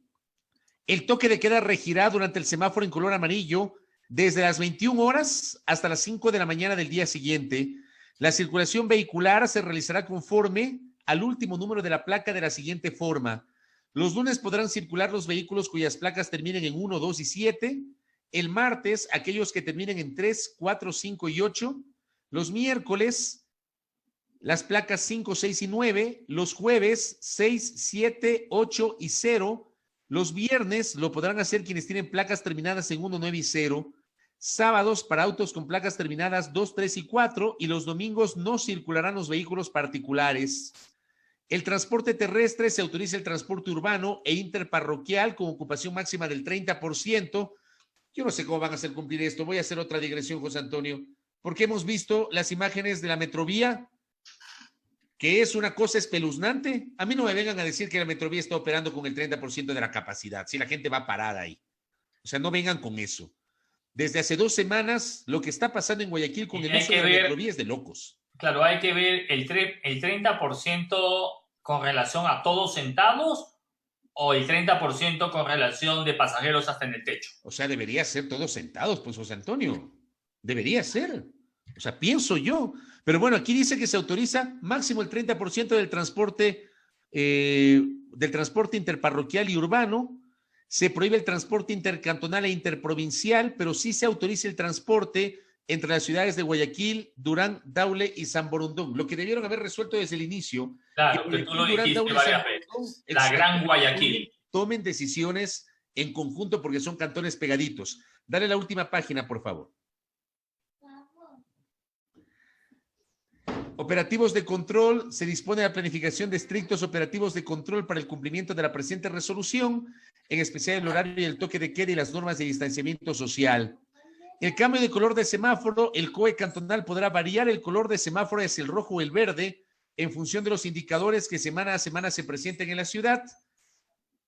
El toque de queda regirá durante el semáforo en color amarillo desde las 21 horas hasta las 5 de la mañana del día siguiente. La circulación vehicular se realizará conforme al último número de la placa de la siguiente forma. Los lunes podrán circular los vehículos cuyas placas terminen en 1, 2 y 7. El martes, aquellos que terminen en 3, 4, 5 y 8. Los miércoles, las placas 5, 6 y 9. Los jueves, 6, 7, 8 y 0. Los viernes lo podrán hacer quienes tienen placas terminadas en 1, 9 y 0. Sábados para autos con placas terminadas 2, 3 y 4. Y los domingos no circularán los vehículos particulares. El transporte terrestre se autoriza el transporte urbano e interparroquial con ocupación máxima del 30%. Yo no sé cómo van a hacer cumplir esto. Voy a hacer otra digresión, José Antonio, porque hemos visto las imágenes de la Metrovía, que es una cosa espeluznante. A mí no me vengan a decir que la Metrovía está operando con el 30% de la capacidad, si la gente va parada ahí. O sea, no vengan con eso. Desde hace 2 semanas, lo que está pasando en Guayaquil con el uso de la Metrovía es de locos. Claro, hay que ver el 30% con relación a todos sentados o el 30% con relación de pasajeros hasta en el techo. O sea, debería ser todos sentados, pues, José Antonio. Debería ser. O sea, pienso yo. Pero bueno, aquí dice que se autoriza máximo el 30% del transporte interparroquial y urbano. Se prohíbe el transporte intercantonal e interprovincial, pero sí se autoriza el transporte entre las ciudades de Guayaquil, Durán, Daule y San Borondón. Lo que debieron haber resuelto desde el inicio. Claro, que tú lo dijiste varias veces. La Gran Guayaquil. Tomen decisiones en conjunto porque son cantones pegaditos. Dale la última página, por favor. Operativos de control. Se dispone de la planificación de estrictos operativos de control para el cumplimiento de la presente resolución, en especial el horario y el toque de queda y las normas de distanciamiento social. El cambio de color de semáforo, el COE cantonal podrá variar el color de semáforo hacia el rojo o el verde en función de los indicadores que semana a semana se presenten en la ciudad.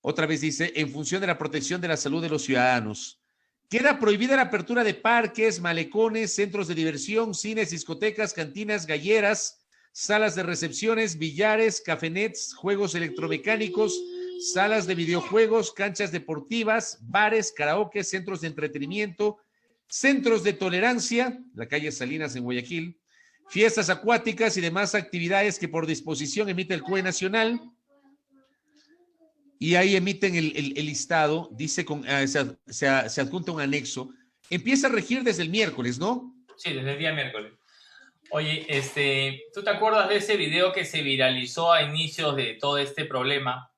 Otra vez dice, en función de la protección de la salud de los ciudadanos. Queda prohibida la apertura de parques, malecones, centros de diversión, cines, discotecas, cantinas, galleras, salas de recepciones, billares, cafenets, juegos electromecánicos, salas de videojuegos, canchas deportivas, bares, karaoke, centros de entretenimiento, centros de tolerancia, la calle Salinas en Guayaquil, fiestas acuáticas y demás actividades que por disposición emite el COE nacional. Y ahí emiten el listado, dice, se adjunta un anexo. Empieza a regir desde el miércoles, ¿no? Sí, desde el día miércoles. Oye, ¿tú te acuerdas de ese video que se viralizó a inicios de todo este problema?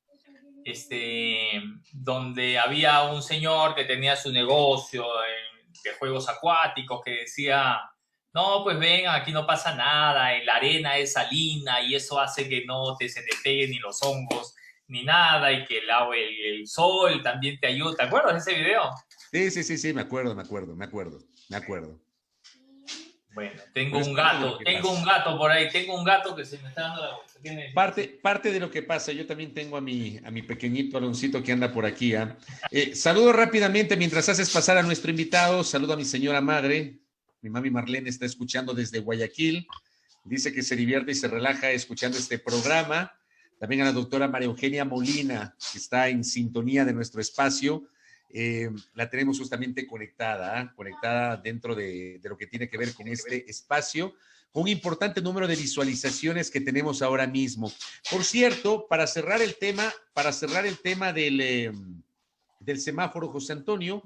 Donde había un señor que tenía su negocio de juegos acuáticos que decía, no, pues ven, aquí no pasa nada, la arena es salina y eso hace que no se te peguen ni los hongos ni nada, y que el sol también te ayuda. ¿Te acuerdas de ese video? Sí, me acuerdo. Bueno, tengo un gato por ahí, tengo un gato que se me está dando la vuelta. Parte de lo que pasa, yo también tengo a mi pequeñito Aloncito que anda por aquí. Saludo rápidamente mientras haces pasar a nuestro invitado, saludo a mi señora madre, mi mami Marlene está escuchando desde Guayaquil, dice que se divierte y se relaja escuchando este programa. También a la doctora María Eugenia Molina, que está en sintonía de nuestro espacio. La tenemos justamente conectada dentro de lo que tiene que ver con este espacio, con un importante número de visualizaciones que tenemos ahora mismo. Por cierto, para cerrar el tema del semáforo, José Antonio,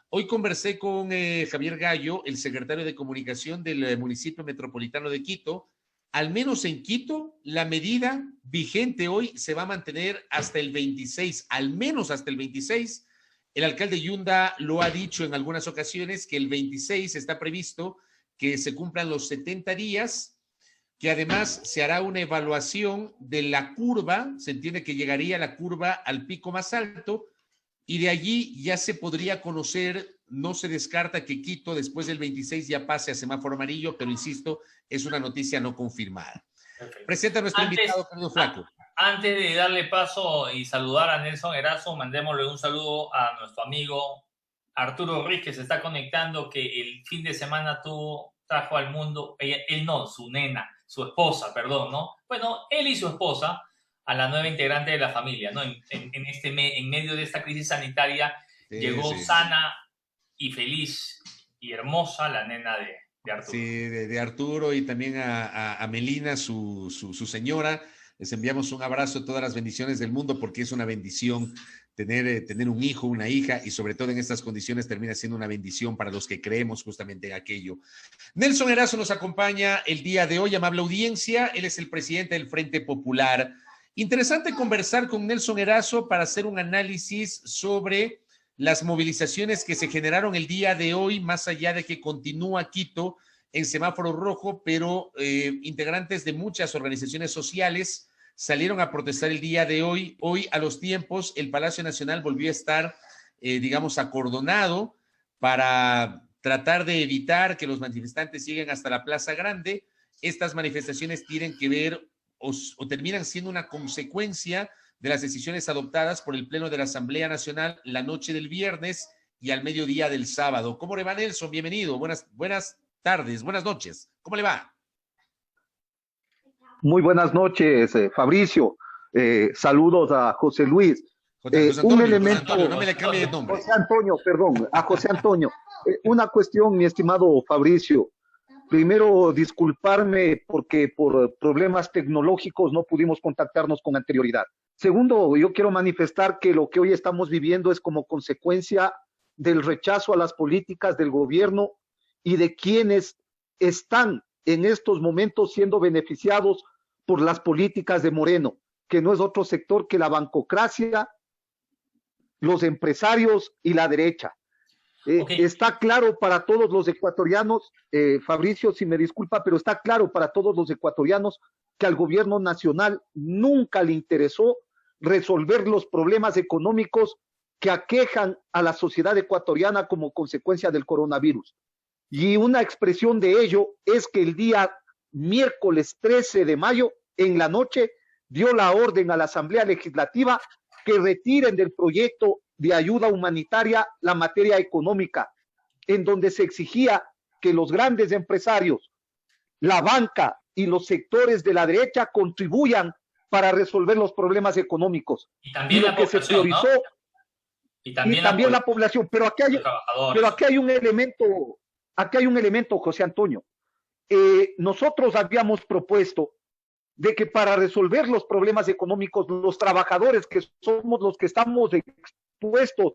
hoy conversé con Javier Gallo, el secretario de Comunicación del municipio metropolitano de Quito. Al menos en Quito, la medida vigente hoy se va a mantener hasta el 26, al menos hasta el 26. El alcalde Yunda lo ha dicho en algunas ocasiones que el 26 está previsto que se cumplan los 70 días, que además se hará una evaluación de la curva, se entiende que llegaría la curva al pico más alto y de allí ya se podría conocer. No se descarta que Quito después del 26 ya pase a semáforo amarillo, pero insisto, es una noticia no confirmada. Perfecto. Presenta a nuestro invitado, querido Flaco. Antes de darle paso y saludar a Nelson Erazo, mandémosle un saludo a nuestro amigo Arturo Ruiz, que se está conectando, que el fin de semana trajo al mundo, su esposa, perdón, ¿no? Bueno, él y su esposa a la nueva integrante de la familia, ¿no? En medio de esta crisis sanitaria llegó sana y feliz y hermosa la nena de Arturo. Sí, de Arturo, y también a Melina, su señora. Les enviamos un abrazo, todas las bendiciones del mundo, porque es una bendición tener un hijo, una hija, y sobre todo en estas condiciones termina siendo una bendición para los que creemos justamente en aquello. Nelson Erazo nos acompaña el día de hoy, amable audiencia. Él es el presidente del Frente Popular. Interesante conversar con Nelson Erazo para hacer un análisis sobre las movilizaciones que se generaron el día de hoy, más allá de que continúa Quito en semáforo rojo, pero integrantes de muchas organizaciones sociales salieron a protestar el día de hoy. Hoy, a los tiempos, el Palacio Nacional volvió a estar, digamos, acordonado para tratar de evitar que los manifestantes lleguen hasta la Plaza Grande. Estas manifestaciones tienen que ver o terminan siendo una consecuencia de las decisiones adoptadas por el Pleno de la Asamblea Nacional la noche del viernes y al mediodía del sábado. ¿Cómo le va, Nelson? Bienvenido. Buenas tardes, buenas noches. ¿Cómo le va? Muy buenas noches, Fabricio. Saludos a José Luis. José Antonio, un elemento, José Antonio, no me le cambie de nombre. José Antonio, perdón, a José Antonio. Una cuestión, mi estimado Fabricio. Primero, disculparme porque por problemas tecnológicos no pudimos contactarnos con anterioridad. Segundo, yo quiero manifestar que lo que hoy estamos viviendo es como consecuencia del rechazo a las políticas del gobierno y de quienes están en estos momentos siendo beneficiados por las políticas de Moreno, que no es otro sector que la bancocracia, los empresarios y la derecha. Está claro para todos los ecuatorianos, Fabricio, si me disculpa, pero está claro para todos los ecuatorianos que al gobierno nacional nunca le interesó resolver los problemas económicos que aquejan a la sociedad ecuatoriana como consecuencia del coronavirus. Y una expresión de ello es que el día miércoles 13 de mayo, en la noche, dio la orden a la Asamblea Legislativa que retiren del proyecto de ayuda humanitaria la materia económica, en donde se exigía que los grandes empresarios, la banca y los sectores de la derecha contribuyan para resolver los problemas económicos. Y también lo que se priorizó, ¿no? Y también la población. Pero aquí hay un elemento, José Antonio. Nosotros habíamos propuesto de que para resolver los problemas económicos, los trabajadores que somos los que estamos expuestos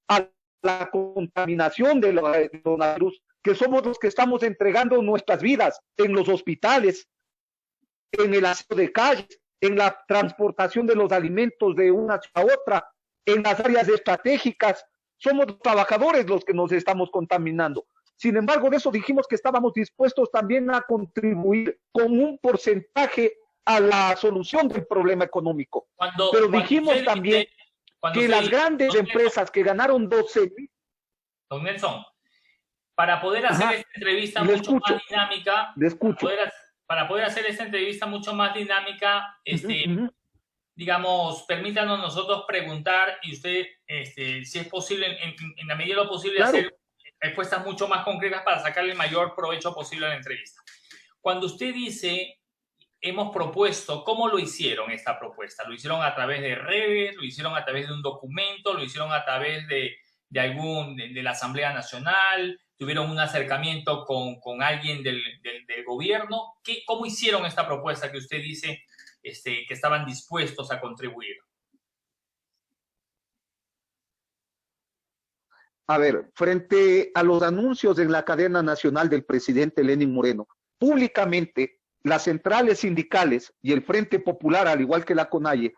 a la contaminación del coronavirus, que somos los que estamos entregando nuestras vidas en los hospitales, en el aseo de calles, en la transportación de los alimentos de una a otra, en las áreas estratégicas, somos los trabajadores los que nos estamos contaminando. Sin embargo, de eso dijimos que estábamos dispuestos también a contribuir con un porcentaje a la solución del problema económico. Pero dijimos también que las grandes empresas que ganaron 12,000... Don Nelson, para poder hacer esta entrevista mucho más dinámica, para poder hacer esta entrevista mucho más dinámica, digamos, permítanos nosotros preguntar y usted, si es posible, en la medida de lo posible, hacer respuestas mucho más concretas para sacarle el mayor provecho posible a la entrevista. Cuando usted dice, hemos propuesto, ¿cómo lo hicieron esta propuesta? ¿Lo hicieron a través de redes? ¿Lo hicieron a través de un documento? ¿Lo hicieron a través de la Asamblea Nacional? ¿Tuvieron un acercamiento con alguien del gobierno? ¿Cómo hicieron esta propuesta que usted dice que estaban dispuestos a contribuir? A ver, frente a los anuncios en la cadena nacional del presidente Lenín Moreno, públicamente las centrales sindicales y el Frente Popular, al igual que la CONAIE,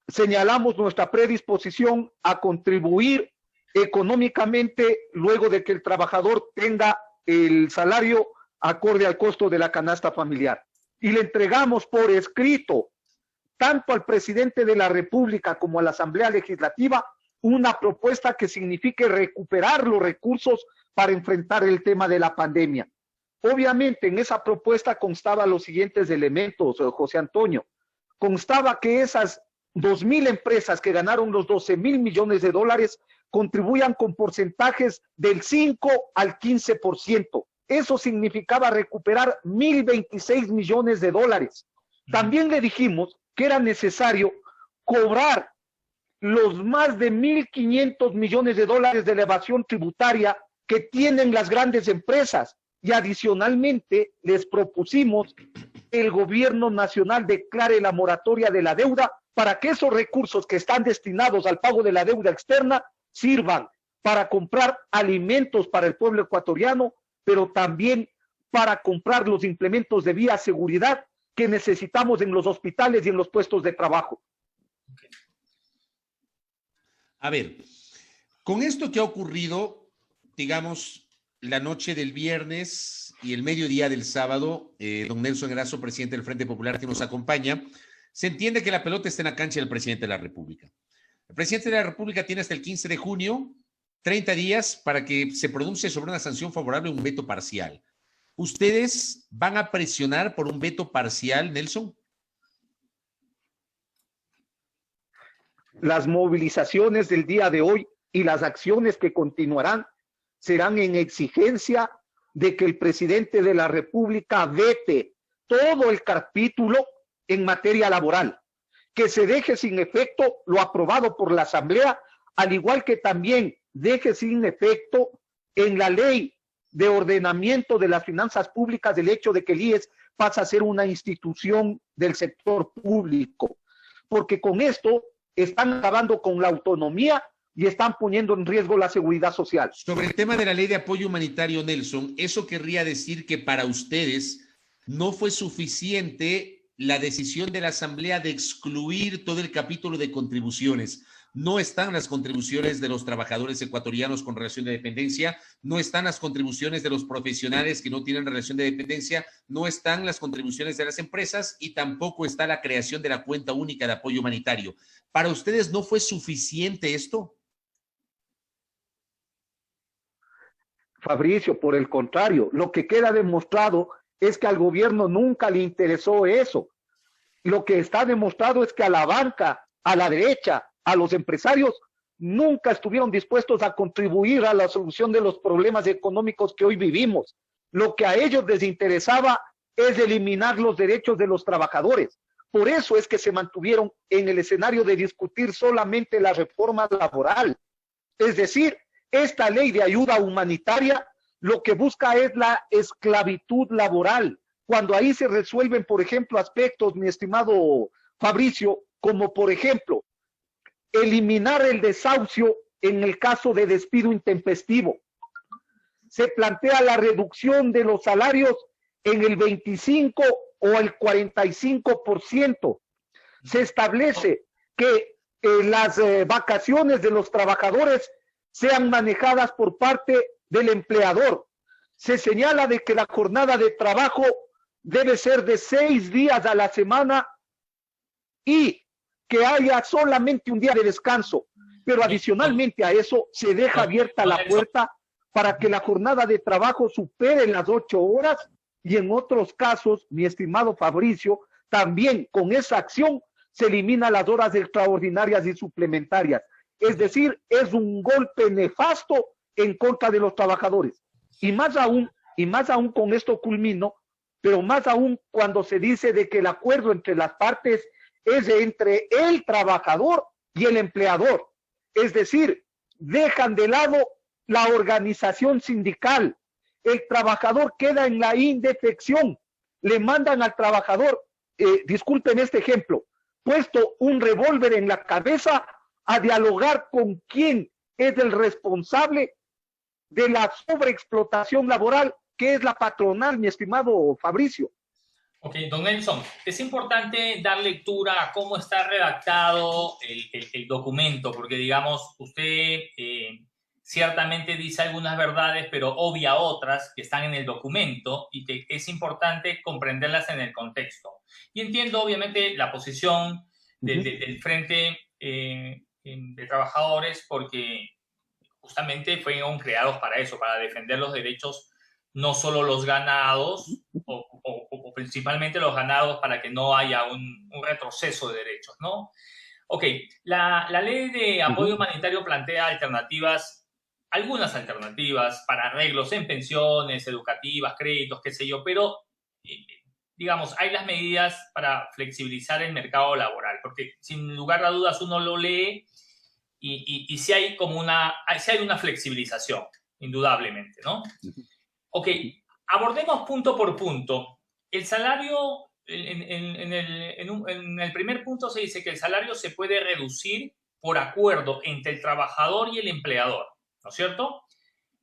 señalamos nuestra predisposición a contribuir económicamente luego de que el trabajador tenga el salario acorde al costo de la canasta familiar. Y le entregamos por escrito, tanto al presidente de la República como a la Asamblea Legislativa, una propuesta que signifique recuperar los recursos para enfrentar el tema de la pandemia. Obviamente en esa propuesta constaban los siguientes elementos, José Antonio. Constaba que esas 2,000 empresas que ganaron los 12,000 millones de dólares contribuyan con porcentajes del 5 al 15%. Eso significaba recuperar 1,026 millones de dólares. También le dijimos que era necesario cobrar los más de 1.500 millones de dólares de elevación tributaria que tienen las grandes empresas. Y adicionalmente les propusimos que el gobierno nacional declare la moratoria de la deuda para que esos recursos que están destinados al pago de la deuda externa sirvan para comprar alimentos para el pueblo ecuatoriano, pero también para comprar los implementos de bioseguridad que necesitamos en los hospitales y en los puestos de trabajo. A ver, con esto que ha ocurrido, digamos, la noche del viernes y el mediodía del sábado, don Nelson Erazo, presidente del Frente Popular que nos acompaña, se entiende que la pelota está en la cancha del presidente de la República. El presidente de la República tiene hasta el 15 de junio 30 días para que se pronuncie sobre una sanción favorable o un veto parcial. ¿Ustedes van a presionar por un veto parcial, Nelson? Las movilizaciones del día de hoy y las acciones que continuarán serán en exigencia de que el presidente de la República vete todo el capítulo en materia laboral, que se deje sin efecto lo aprobado por la Asamblea, al igual que también deje sin efecto en la ley de ordenamiento de las finanzas públicas el hecho de que el IES pasa a ser una institución del sector público, porque con esto están acabando con la autonomía y están poniendo en riesgo la seguridad social. Sobre el tema de la ley de apoyo humanitario, Nelson, ¿eso querría decir que para ustedes no fue suficiente la decisión de la Asamblea de excluir todo el capítulo de contribuciones? No están las contribuciones de los trabajadores ecuatorianos con relación de dependencia, no están las contribuciones de los profesionales que no tienen relación de dependencia, no están las contribuciones de las empresas y tampoco está la creación de la cuenta única de apoyo humanitario. ¿Para ustedes no fue suficiente esto? Fabricio, por el contrario, lo que queda demostrado es que al gobierno nunca le interesó eso. Lo que está demostrado es que a la banca, a la derecha, a los empresarios, nunca estuvieron dispuestos a contribuir a la solución de los problemas económicos que hoy vivimos. Lo que a ellos les interesaba es eliminar los derechos de los trabajadores. Por eso es que se mantuvieron en el escenario de discutir solamente la reforma laboral. Es decir, esta ley de ayuda humanitaria lo que busca es la esclavitud laboral. Cuando ahí se resuelven, por ejemplo, aspectos, mi estimado Fabricio, como por ejemplo, eliminar el desahucio en el caso de despido intempestivo. Se plantea la reducción de los salarios en el 25 o el 45%. Se establece que las vacaciones de los trabajadores sean manejadas por parte del empleador. Se señala de que la jornada de trabajo debe ser de 6 días a la semana y que haya solamente un día de descanso, pero adicionalmente a eso se deja abierta la puerta para que la jornada de trabajo supere las 8 horas y en otros casos, mi estimado Fabricio, también con esa acción se elimina las horas extraordinarias y suplementarias. Es decir, es un golpe nefasto en contra de los trabajadores. Y más aún con esto culmino, pero más aún cuando se dice de que el acuerdo entre las partes es entre el trabajador y el empleador. Es decir, dejan de lado la organización sindical. El trabajador queda en la indefección. Le mandan al trabajador, disculpen este ejemplo, puesto un revólver en la cabeza a dialogar con quién es el responsable de la sobreexplotación laboral, que es la patronal, mi estimado Fabricio. Ok, don Nelson, es importante dar lectura a cómo está redactado el documento, porque digamos, usted ciertamente dice algunas verdades, pero obvia otras que están en el documento y que es importante comprenderlas en el contexto. Y entiendo obviamente la posición del Frente de Trabajadores, porque justamente fueron creados para eso, para defender los derechos, no solo los ganados, o principalmente los ganados, para que no haya un retroceso de derechos, ¿no? Ok, la ley de apoyo humanitario plantea alternativas, algunas alternativas para arreglos en pensiones, educativas, créditos, qué sé yo, pero digamos, hay las medidas para flexibilizar el mercado laboral, porque sin lugar a dudas uno lo lee y sí hay como sí hay una flexibilización, indudablemente, ¿no? Ok, abordemos punto por punto. El salario, en el primer punto se dice que el salario se puede reducir por acuerdo entre el trabajador y el empleador, ¿no es cierto?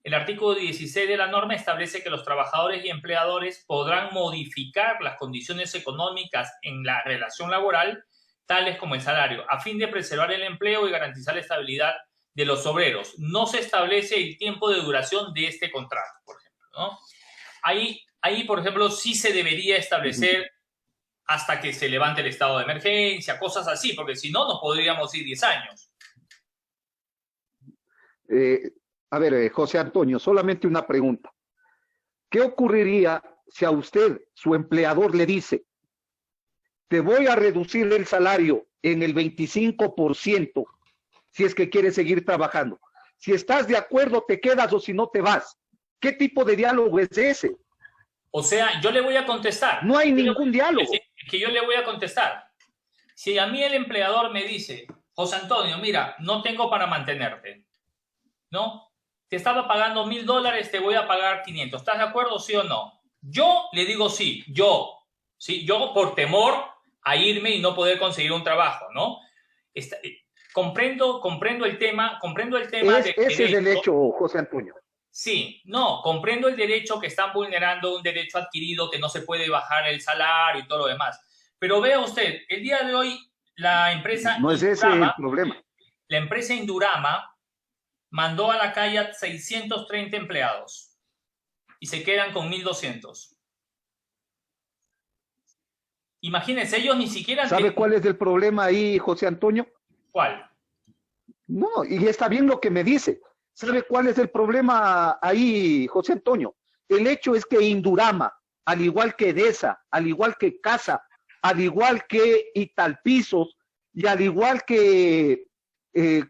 El artículo 16 de la norma establece que los trabajadores y empleadores podrán modificar las condiciones económicas en la relación laboral, tales como el salario, a fin de preservar el empleo y garantizar la estabilidad de los obreros. No se establece el tiempo de duración de este contrato, por ejemplo, ¿no? Ahí, por ejemplo, sí se debería establecer hasta que se levante el estado de emergencia, cosas así, porque si no, nos podríamos ir 10 años. A ver, José Antonio, solamente una pregunta. ¿Qué ocurriría si a usted, su empleador, le dice, te voy a reducir el salario en el 25% si es que quieres seguir trabajando? Si estás de acuerdo, te quedas, o si no, te vas. ¿Qué tipo de diálogo es ese? O sea, yo le voy a contestar. No hay ningún diálogo. Que yo le voy a contestar. Si a mí el empleador me dice, José Antonio, mira, no tengo para mantenerte, ¿no? Te estaba pagando $1,000, te voy a pagar 500. ¿Estás de acuerdo, sí o no? Yo le digo sí, yo por temor a irme y no poder conseguir un trabajo, ¿no? Comprendo el tema Ese es el hecho, José Antonio. Sí, no, comprendo el derecho, que están vulnerando un derecho adquirido, que no se puede bajar el salario y todo lo demás. Pero vea usted, el día de hoy la empresa no es ese el problema. La empresa Indurama mandó a la calle a 630 empleados y se quedan con 1,200. Imagínense, ellos ni siquiera... ¿Sabe cuál es el problema ahí, José Antonio? ¿Cuál? No, y está bien lo que me dice. ¿Sabe cuál es el problema ahí, José Antonio? El hecho es que Indurama, al igual que Edesa, al igual que Casa, al igual que Italpisos y al igual que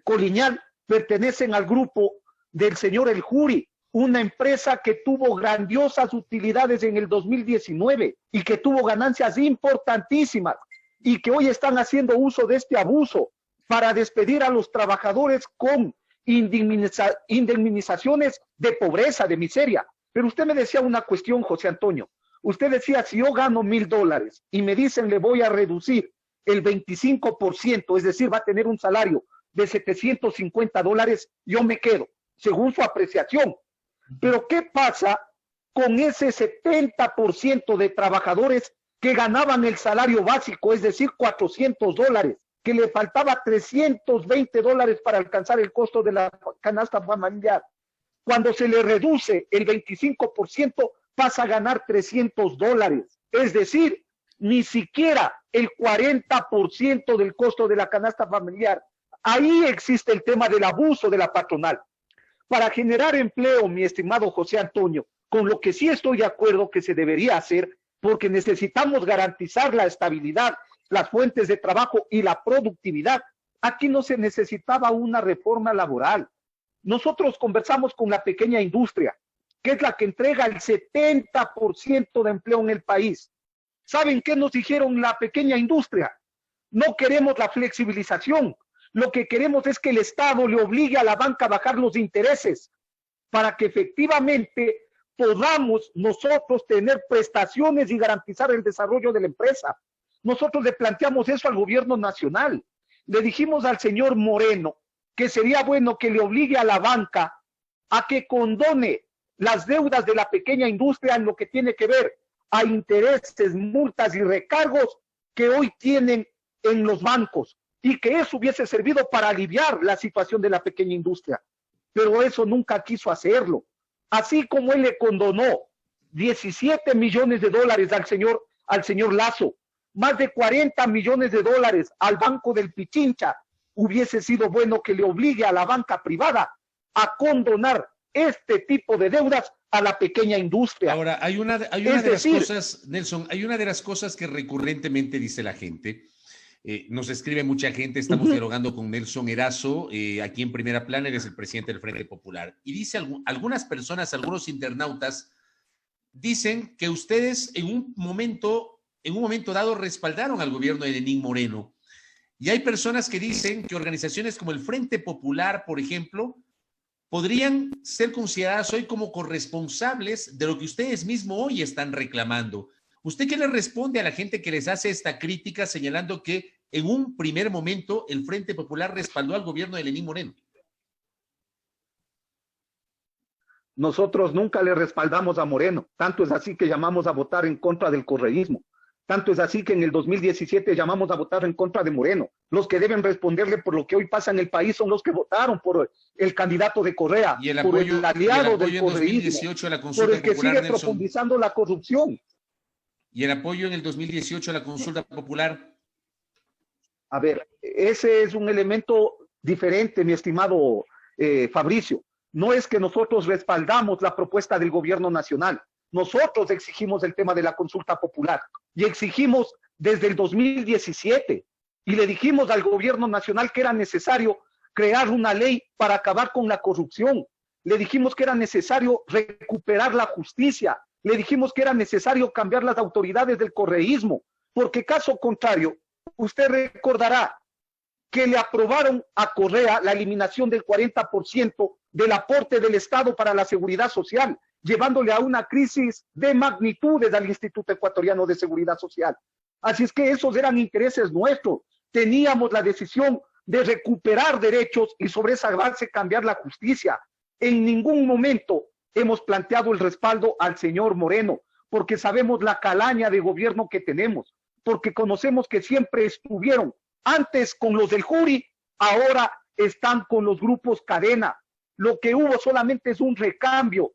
Coliñal, pertenecen al grupo del señor El Juri, una empresa que tuvo grandiosas utilidades en el 2019 y que tuvo ganancias importantísimas y que hoy están haciendo uso de este abuso para despedir a los trabajadores con indemnizaciones de pobreza, de miseria. Pero usted me decía una cuestión, José Antonio. Usted decía, si yo gano $1,000 y me dicen le voy a reducir el 25%, es decir, va a tener un salario de $750, yo me quedo, según su apreciación. Pero ¿qué pasa con ese 70% de trabajadores que ganaban el salario básico, es decir, $400, que le faltaba $320 para alcanzar el costo de la canasta familiar? Cuando se le reduce el 25%, pasa a ganar $300. Es decir, ni siquiera el 40% del costo de la canasta familiar. Ahí existe el tema del abuso de la patronal. Para generar empleo, mi estimado José Antonio, con lo que sí estoy de acuerdo que se debería hacer, porque necesitamos garantizar la estabilidad, las fuentes de trabajo y la productividad. Aquí no se necesitaba una reforma laboral. Nosotros conversamos con la pequeña industria, que es la que entrega el 70% de empleo en el país. ¿Saben qué nos dijeron la pequeña industria? No queremos la flexibilización. Lo que queremos es que el Estado le obligue a la banca a bajar los intereses para que efectivamente podamos nosotros tener prestaciones y garantizar el desarrollo de la empresa. Nosotros le planteamos eso al gobierno nacional. Le dijimos al señor Moreno que sería bueno que le obligue a la banca a que condone las deudas de la pequeña industria en lo que tiene que ver a intereses, multas y recargos que hoy tienen en los bancos, y que eso hubiese servido para aliviar la situación de la pequeña industria. Pero eso nunca quiso hacerlo. Así como él le condonó $17 millones al señor Lazo, más de $40 millones al Banco del Pichincha, hubiese sido bueno que le obligue a la banca privada a condonar este tipo de deudas a la pequeña industria. Ahora, hay una de las cosas, Nelson, hay una de las cosas que recurrentemente dice la gente. Nos escribe mucha gente, estamos dialogando con Nelson Erazo, aquí en Primera Plana, él es el presidente del Frente Popular, y dice algunas personas, algunos internautas, dicen que ustedes en un momento en un momento dado respaldaron al gobierno de Lenín Moreno. Y hay personas que dicen que organizaciones como el Frente Popular, por ejemplo, podrían ser consideradas hoy como corresponsables de lo que ustedes mismos hoy están reclamando. ¿Usted qué le responde a la gente que les hace esta crítica señalando que en un primer momento el Frente Popular respaldó al gobierno de Lenín Moreno? Nosotros nunca le respaldamos a Moreno, tanto es así que llamamos a votar en contra del correísmo. Tanto es así que en el 2017 llamamos a votar en contra de Moreno. Los que deben responderle por lo que hoy pasa en el país son los que votaron por el candidato de Correa, y el por apoyo, el aliado del correísmo, 2018 a la consulta por el que popular, sigue Nelson. profundizando la corrupción. Y el apoyo en el 2018 a la consulta popular. A ver, ese es un elemento diferente, mi estimado Fabricio. No es que nosotros respaldamos la propuesta del gobierno nacional. Nosotros exigimos el tema de la consulta popular y exigimos desde el 2017 y le dijimos al gobierno nacional que era necesario crear una ley para acabar con la corrupción. Le dijimos que era necesario recuperar la justicia. Le dijimos que era necesario cambiar las autoridades del correísmo, porque caso contrario, usted recordará que le aprobaron a Correa la eliminación del 40% del aporte del Estado para la seguridad social, llevándole a una crisis de magnitudes al Instituto Ecuatoriano de Seguridad Social. Así es que esos eran intereses nuestros. Teníamos la decisión de recuperar derechos y sobre esa base cambiar la justicia. En ningún momento hemos planteado el respaldo al señor Moreno, porque sabemos la calaña de gobierno que tenemos, porque conocemos que siempre estuvieron antes con los del Juri, ahora están con los grupos cadena. Lo que hubo solamente es un recambio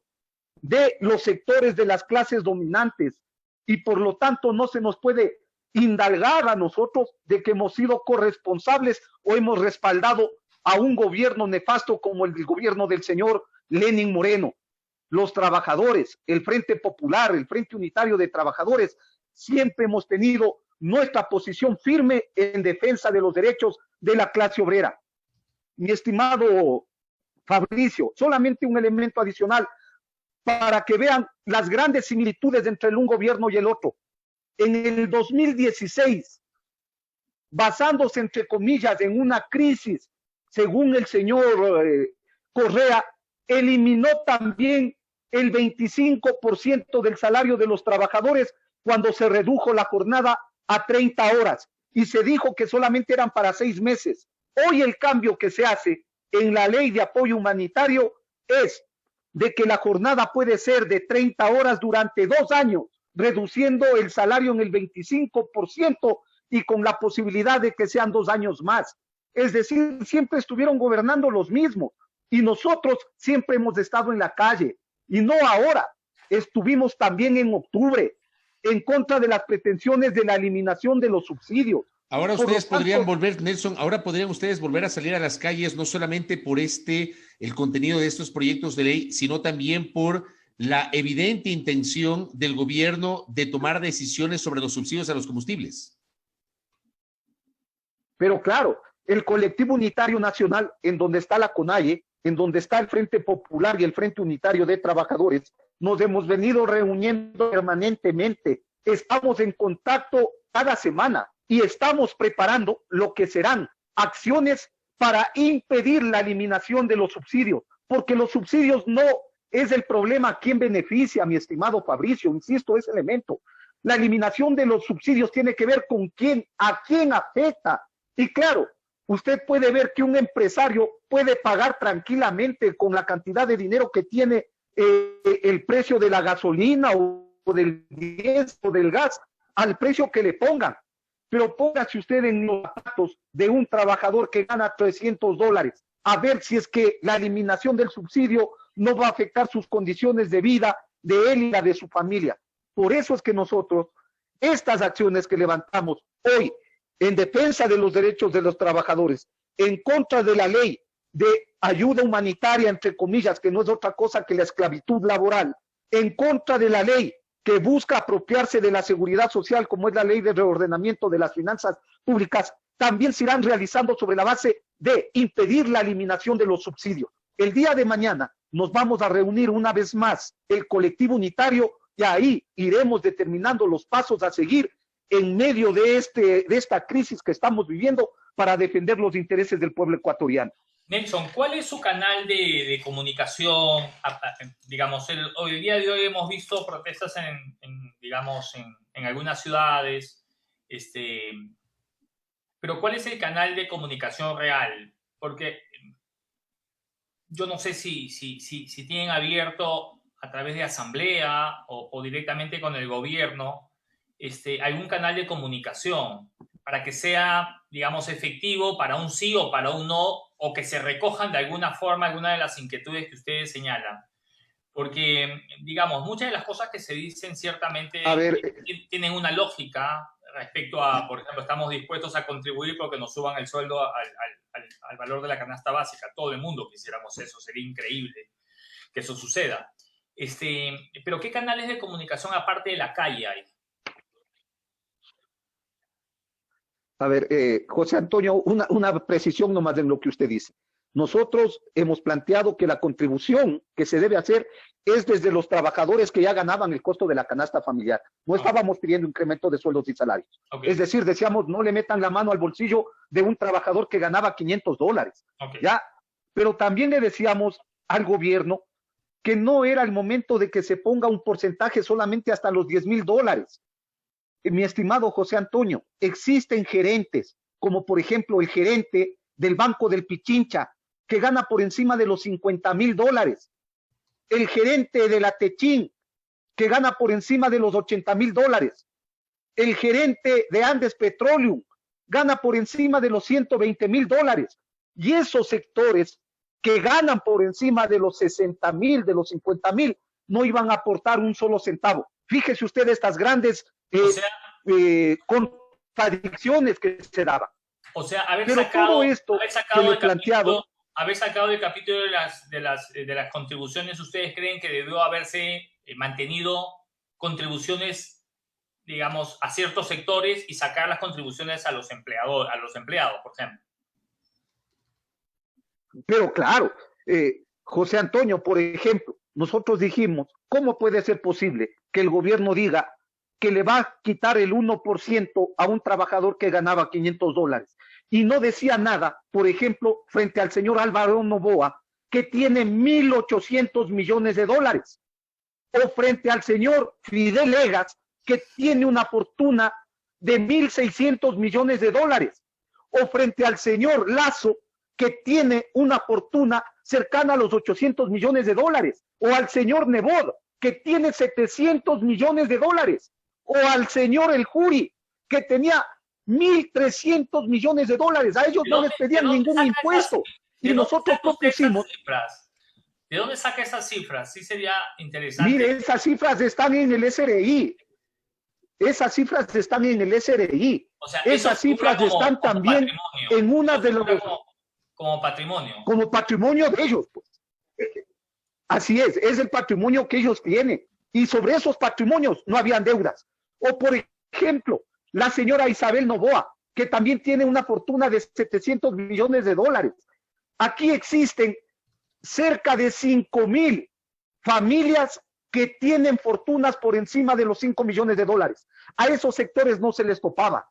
de los sectores de las clases dominantes y por lo tanto no se nos puede indalgar a nosotros de que hemos sido corresponsables o hemos respaldado a un gobierno nefasto como el del gobierno del señor Lenín Moreno. Los trabajadores, el Frente Popular, el Frente Unitario de Trabajadores, siempre hemos tenido nuestra posición firme en defensa de los derechos de la clase obrera. Mi estimado Fabricio, solamente un elemento adicional para que vean las grandes similitudes entre un gobierno y el otro. En el 2016, basándose entre comillas en una crisis, según el señor Correa, eliminó también el 25% del salario de los trabajadores cuando se redujo la jornada a 30 horas y se dijo que solamente eran para 6 meses. Hoy el cambio que se hace en la ley de apoyo humanitario es de que la jornada puede ser de 30 horas durante 2 años, reduciendo el salario en el 25% y con la posibilidad de que sean 2 años más. Es decir, siempre estuvieron gobernando los mismos y nosotros siempre hemos estado en la calle y no ahora. Estuvimos también en octubre en contra de las pretensiones de la eliminación de los subsidios. Ahora ustedes podrían volver, Nelson, ahora podrían ustedes volver a salir a las calles, no solamente por el contenido de estos proyectos de ley, sino también por la evidente intención del gobierno de tomar decisiones sobre los subsidios a los combustibles. Pero claro, el colectivo unitario nacional, en donde está la CONAIE, en donde está el Frente Popular y el Frente Unitario de Trabajadores, nos hemos venido reuniendo permanentemente. Estamos en contacto cada semana y estamos preparando lo que serán acciones para impedir la eliminación de los subsidios, porque los subsidios no es el problema a quién beneficia, mi estimado Fabricio, insisto, ese elemento. La eliminación de los subsidios tiene que ver con a quién afecta. Y claro, usted puede ver que un empresario puede pagar tranquilamente con la cantidad de dinero que tiene el precio de la gasolina o del diésel o del gas al precio que le pongan. Pero póngase usted en los zapatos de un trabajador que gana $300, a ver si es que la eliminación del subsidio no va a afectar sus condiciones de vida de él y la de su familia. Por eso es que nosotros, estas acciones que levantamos hoy en defensa de los derechos de los trabajadores, en contra de la ley de ayuda humanitaria, entre comillas, que no es otra cosa que la esclavitud laboral, en contra de la ley que busca apropiarse de la seguridad social, como es la ley de reordenamiento de las finanzas públicas, también se irán realizando sobre la base de impedir la eliminación de los subsidios. El día de mañana nos vamos a reunir una vez más el colectivo unitario y ahí iremos determinando los pasos a seguir en medio de esta crisis que estamos viviendo para defender los intereses del pueblo ecuatoriano. Nelson, ¿cuál es su canal de comunicación? Digamos, hoy día de hoy hemos visto protestas en algunas ciudades, pero ¿cuál es el canal de comunicación real? Porque yo no sé si tienen abierto a través de asamblea o directamente con el gobierno algún canal de comunicación para que sea, digamos, efectivo para un sí o para un no, o que se recojan de alguna forma alguna de las inquietudes que ustedes señalan. Porque, digamos, muchas de las cosas que se dicen ciertamente tienen una lógica respecto a, por ejemplo, estamos dispuestos a contribuir porque nos suban el sueldo al valor de la canasta básica. Todo el mundo quisiéramos eso, sería increíble que eso suceda. Pero ¿qué canales de comunicación aparte de la calle hay? A ver, José Antonio, una precisión nomás en lo que usted dice. Nosotros hemos planteado que la contribución que se debe hacer es desde los trabajadores que ya ganaban el costo de la canasta familiar. No estábamos pidiendo incremento de sueldos y salarios. Okay. Es decir, decíamos, no le metan la mano al bolsillo de un trabajador que ganaba $500. Okay. ¿Ya? Pero también le decíamos al gobierno que no era el momento de que se ponga un porcentaje solamente hasta los $10,000. Mi estimado José Antonio, existen gerentes, como por ejemplo el gerente del Banco del Pichincha, que gana por encima de los $50,000. El gerente de la Techín, que gana por encima de los $80,000. El gerente de Andes Petroleum gana por encima de los $120,000. Y esos sectores que ganan por encima de los 60,000, de los 50,000, no iban a aportar un solo centavo. Fíjese usted estas grandes contradicciones que se daban. O sea, haber Pero sacado, todo esto haber sacado que le del planteado, haber sacado del capítulo de las contribuciones, ¿ustedes creen que debió haberse mantenido contribuciones, digamos, a ciertos sectores y sacar las contribuciones a los empleados, por ejemplo? Pero claro, José Antonio, por ejemplo, nosotros dijimos, ¿cómo puede ser posible que el gobierno diga que le va a quitar el 1% a un trabajador que ganaba $500? Y no decía nada, por ejemplo, frente al señor Álvaro Noboa, que tiene $1,800 millones, o frente al señor Fidel Egas, que tiene una fortuna de $1,600 millones, o frente al señor Lazo, que tiene una fortuna cercana a los $800 millones, o al señor Nebot, que tiene $700 millones, o al señor El Juri, que tenía $1,300 millones. A ellos no les pedían ningún impuesto. Y nosotros propusimos. ¿De dónde saca esas cifras? Sí sería interesante. Mire, esas cifras están en el SRI. Esas cifras están en el SRI. O sea, esas cifras están también en una de los... Como patrimonio. Como patrimonio de ellos, pues. Así es el patrimonio que ellos tienen. Y sobre esos patrimonios no habían deudas. O por ejemplo, la señora Isabel Noboa, que también tiene una fortuna de $700 millones. Aquí existen cerca de 5,000 familias que tienen fortunas por encima de los $5 millones. A esos sectores no se les topaba.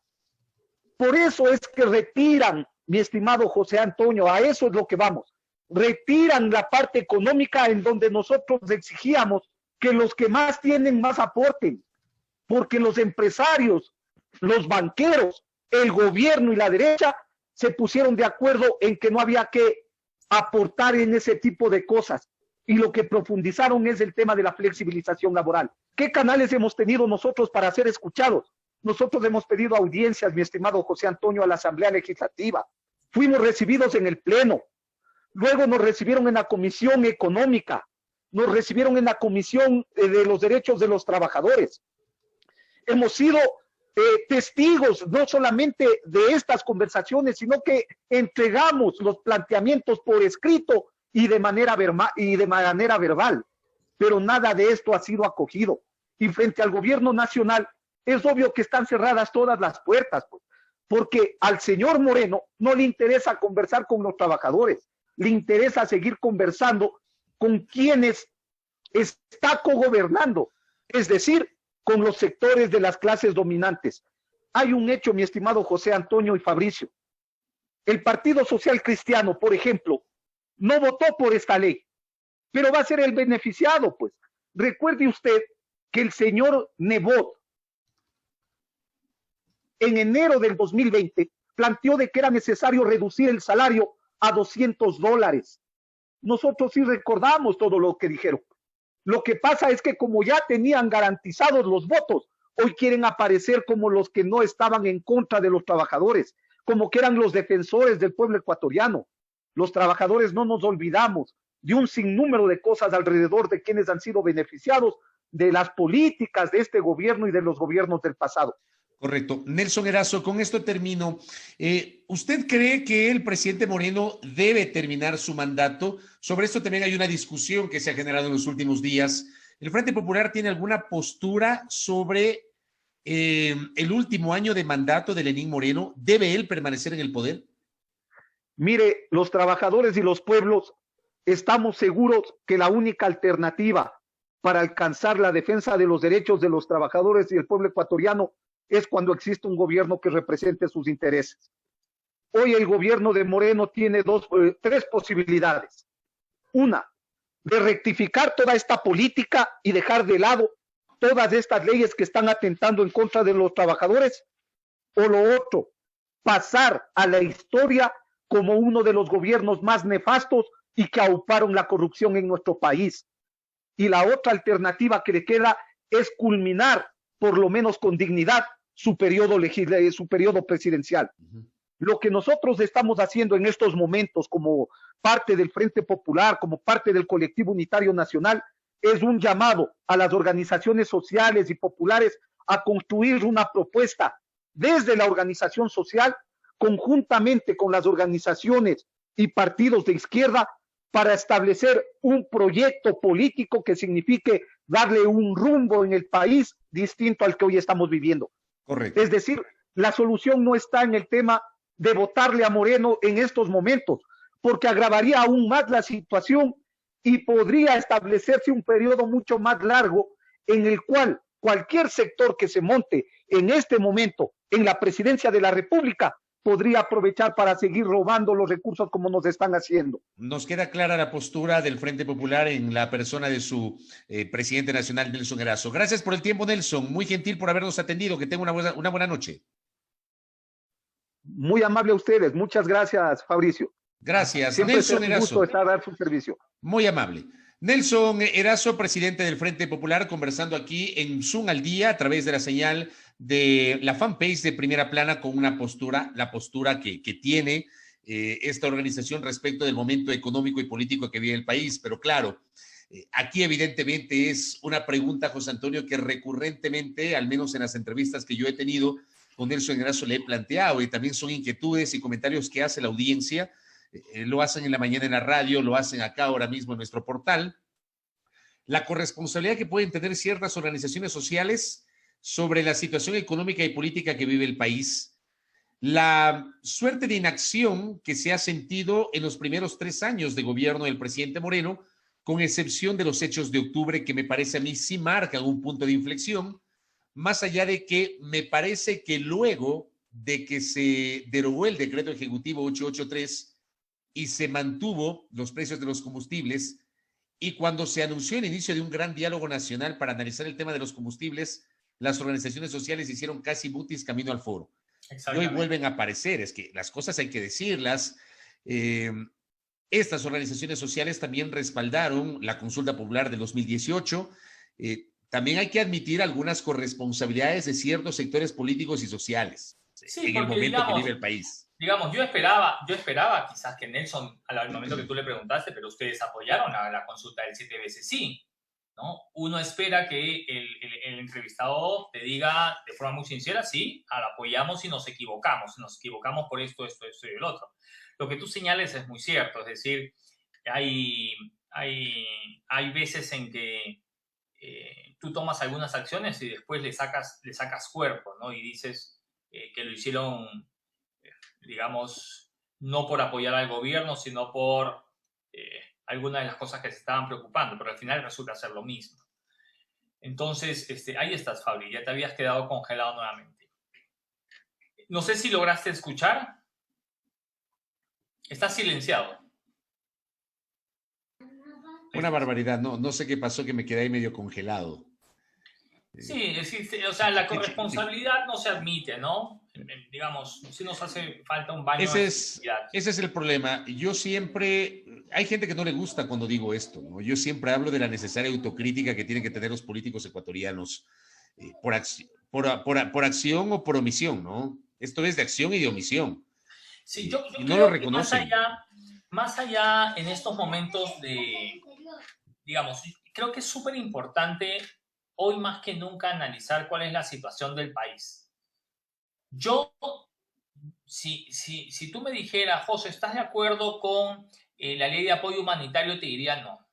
Por eso es que retiran, mi estimado José Antonio, a eso es lo que vamos. Retiran la parte económica en donde nosotros exigíamos que los que más tienen más aporten, porque los empresarios, los banqueros, el gobierno y la derecha se pusieron de acuerdo en que no había que aportar en ese tipo de cosas. Y lo que profundizaron es el tema de la flexibilización laboral. ¿Qué canales hemos tenido nosotros para ser escuchados? Nosotros hemos pedido audiencias, mi estimado José Antonio, a la Asamblea Legislativa. Fuimos recibidos en el Pleno. Luego nos recibieron en la Comisión Económica. Nos recibieron en la Comisión de los Derechos de los Trabajadores. Hemos sido testigos no solamente de estas conversaciones, sino que entregamos los planteamientos por escrito y de manera verbal. Pero nada de esto ha sido acogido. Y frente al gobierno nacional, es obvio que están cerradas todas las puertas, pues, porque al señor Moreno no le interesa conversar con los trabajadores, le interesa seguir conversando con quienes está cogobernando, es decir, con los sectores de las clases dominantes. hay un hecho, mi estimado José Antonio y Fabricio. El Partido Social Cristiano, por ejemplo, no votó por esta ley, pero va a ser el beneficiado, pues. Recuerde usted que el señor Nebot, en enero del 2020, planteó de que era necesario reducir el salario a $200. Nosotros sí recordamos todo lo que dijeron. Lo que pasa es que como ya tenían garantizados los votos, hoy quieren aparecer como los que no estaban en contra de los trabajadores, como que eran los defensores del pueblo ecuatoriano. Los trabajadores no nos olvidamos de un sinnúmero de cosas alrededor de quienes han sido beneficiados de las políticas de este gobierno y de los gobiernos del pasado. Correcto. Nelson Erazo, con esto termino. ¿Usted cree que el presidente Moreno debe terminar su mandato? Sobre esto también hay una discusión que se ha generado en los últimos días. ¿El Frente Popular tiene alguna postura sobre el último año de mandato de Lenín Moreno? ¿Debe él permanecer en el poder? Mire, los trabajadores y los pueblos estamos seguros que la única alternativa para alcanzar la defensa de los derechos de los trabajadores y el pueblo ecuatoriano es cuando existe un gobierno que represente sus intereses. Hoy el gobierno de Moreno tiene tres posibilidades. Una, de rectificar toda esta política y dejar de lado todas estas leyes que están atentando en contra de los trabajadores. O lo otro, pasar a la historia como uno de los gobiernos más nefastos y que auparon la corrupción en nuestro país. Y la otra alternativa que le queda es culminar, por lo menos con dignidad, su periodo presidencial. Lo que nosotros estamos haciendo en estos momentos como parte del Frente Popular, como parte del Colectivo Unitario Nacional, es un llamado a las organizaciones sociales y populares a construir una propuesta desde la organización social, conjuntamente con las organizaciones y partidos de izquierda, para establecer un proyecto político que signifique darle un rumbo en el país distinto al que hoy estamos viviendo. Correcto. Es decir, la solución no está en el tema de votarle a Moreno en estos momentos, porque agravaría aún más la situación y podría establecerse un periodo mucho más largo en el cual cualquier sector que se monte en este momento en la presidencia de la República podría aprovechar para seguir robando los recursos como nos están haciendo. Nos queda clara la postura del Frente Popular en la persona de su presidente nacional, Nelson Erazo. Gracias por el tiempo, Nelson. Muy gentil por habernos atendido. Que tenga una buena noche. Muy amable a ustedes. Muchas gracias, Fabricio. Gracias. Siempre Nelson es un Erazo. gusto estar a dar su servicio. Muy amable. Nelson Erazo, presidente del Frente Popular, conversando aquí en Zoom al día a través de la señal de la fanpage de Primera Plana con una postura, la postura que tiene esta organización respecto del momento económico y político que vive el país. Pero claro, aquí evidentemente es una pregunta, José Antonio, que recurrentemente, al menos en las entrevistas que yo he tenido con Nelson Erazo, le he planteado, y también son inquietudes y comentarios que hace la audiencia. Lo hacen en la mañana en la radio, lo hacen acá ahora mismo en nuestro portal. La corresponsabilidad que pueden tener ciertas organizaciones sociales sobre la situación económica y política que vive el país, la suerte de inacción que se ha sentido en los primeros 3 años de gobierno del presidente Moreno, con excepción de los hechos de octubre, que me parece a mí sí marcan un punto de inflexión, más allá de que me parece que luego de que se derogó el decreto ejecutivo 883 y se mantuvo los precios de los combustibles, y cuando se anunció el inicio de un gran diálogo nacional para analizar el tema de los combustibles, las organizaciones sociales hicieron casi mutis camino al foro. Y hoy vuelven a aparecer. Es que las cosas hay que decirlas. Estas organizaciones sociales también respaldaron la consulta popular de 2018. También hay que admitir algunas corresponsabilidades de ciertos sectores políticos y sociales en el momento que vive el país. Digamos, yo esperaba quizás que Nelson, al momento que tú le preguntaste, pero ustedes apoyaron a la consulta del 7 veces sí, ¿no? Uno espera que el entrevistado te diga de forma muy sincera, sí, la apoyamos y nos equivocamos por esto y el otro. Lo que tú señales es muy cierto, es decir, hay veces en que tú tomas algunas acciones y después le sacas cuerpo, ¿no? Y dices que lo hicieron, digamos, no por apoyar al gobierno, sino por algunas de las cosas que se estaban preocupando, pero al final resulta ser lo mismo. Entonces, ahí estás, Fabri, ya te habías quedado congelado nuevamente. No sé si lograste escuchar. Está silenciado. Una barbaridad, no sé qué pasó, que me quedé ahí medio congelado. Sí, o sea, la corresponsabilidad no se admite, ¿no? Digamos, sí nos hace falta un baño de felicidad. Ese es el problema. Yo siempre, hay gente que no le gusta cuando digo esto, ¿no? Yo siempre hablo de la necesaria autocrítica que tienen que tener los políticos ecuatorianos por acción o por omisión, ¿no? Esto es de acción y de omisión. Sí, yo y no creo lo reconocen. que más allá en estos momentos de, digamos, creo que es súper importante hoy más que nunca analizar cuál es la situación del país. Yo, si tú me dijeras, José, ¿estás de acuerdo con la ley de apoyo humanitario? Te diría no.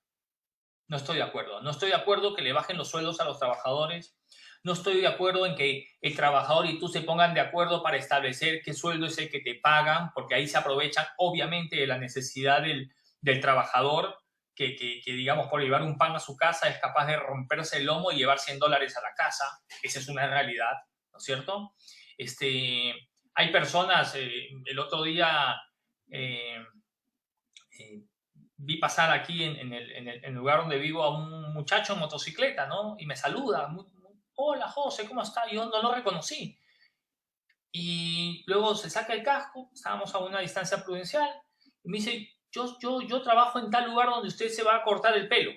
No estoy de acuerdo. No estoy de acuerdo que le bajen los sueldos a los trabajadores. No estoy de acuerdo en que el trabajador y tú se pongan de acuerdo para establecer qué sueldo es el que te pagan, porque ahí se aprovechan obviamente de la necesidad del trabajador que, digamos, por llevar un pan a su casa es capaz de romperse el lomo y llevar $100 a la casa. Esa es una realidad, ¿no es cierto? Hay personas, el otro día vi pasar aquí en el lugar donde vivo a un muchacho en motocicleta, ¿no? Y me saluda, hola José, ¿cómo está? Yo no lo reconocí. Y luego se saca el casco, estábamos a una distancia prudencial, y me dice, yo trabajo en tal lugar donde usted se va a cortar el pelo.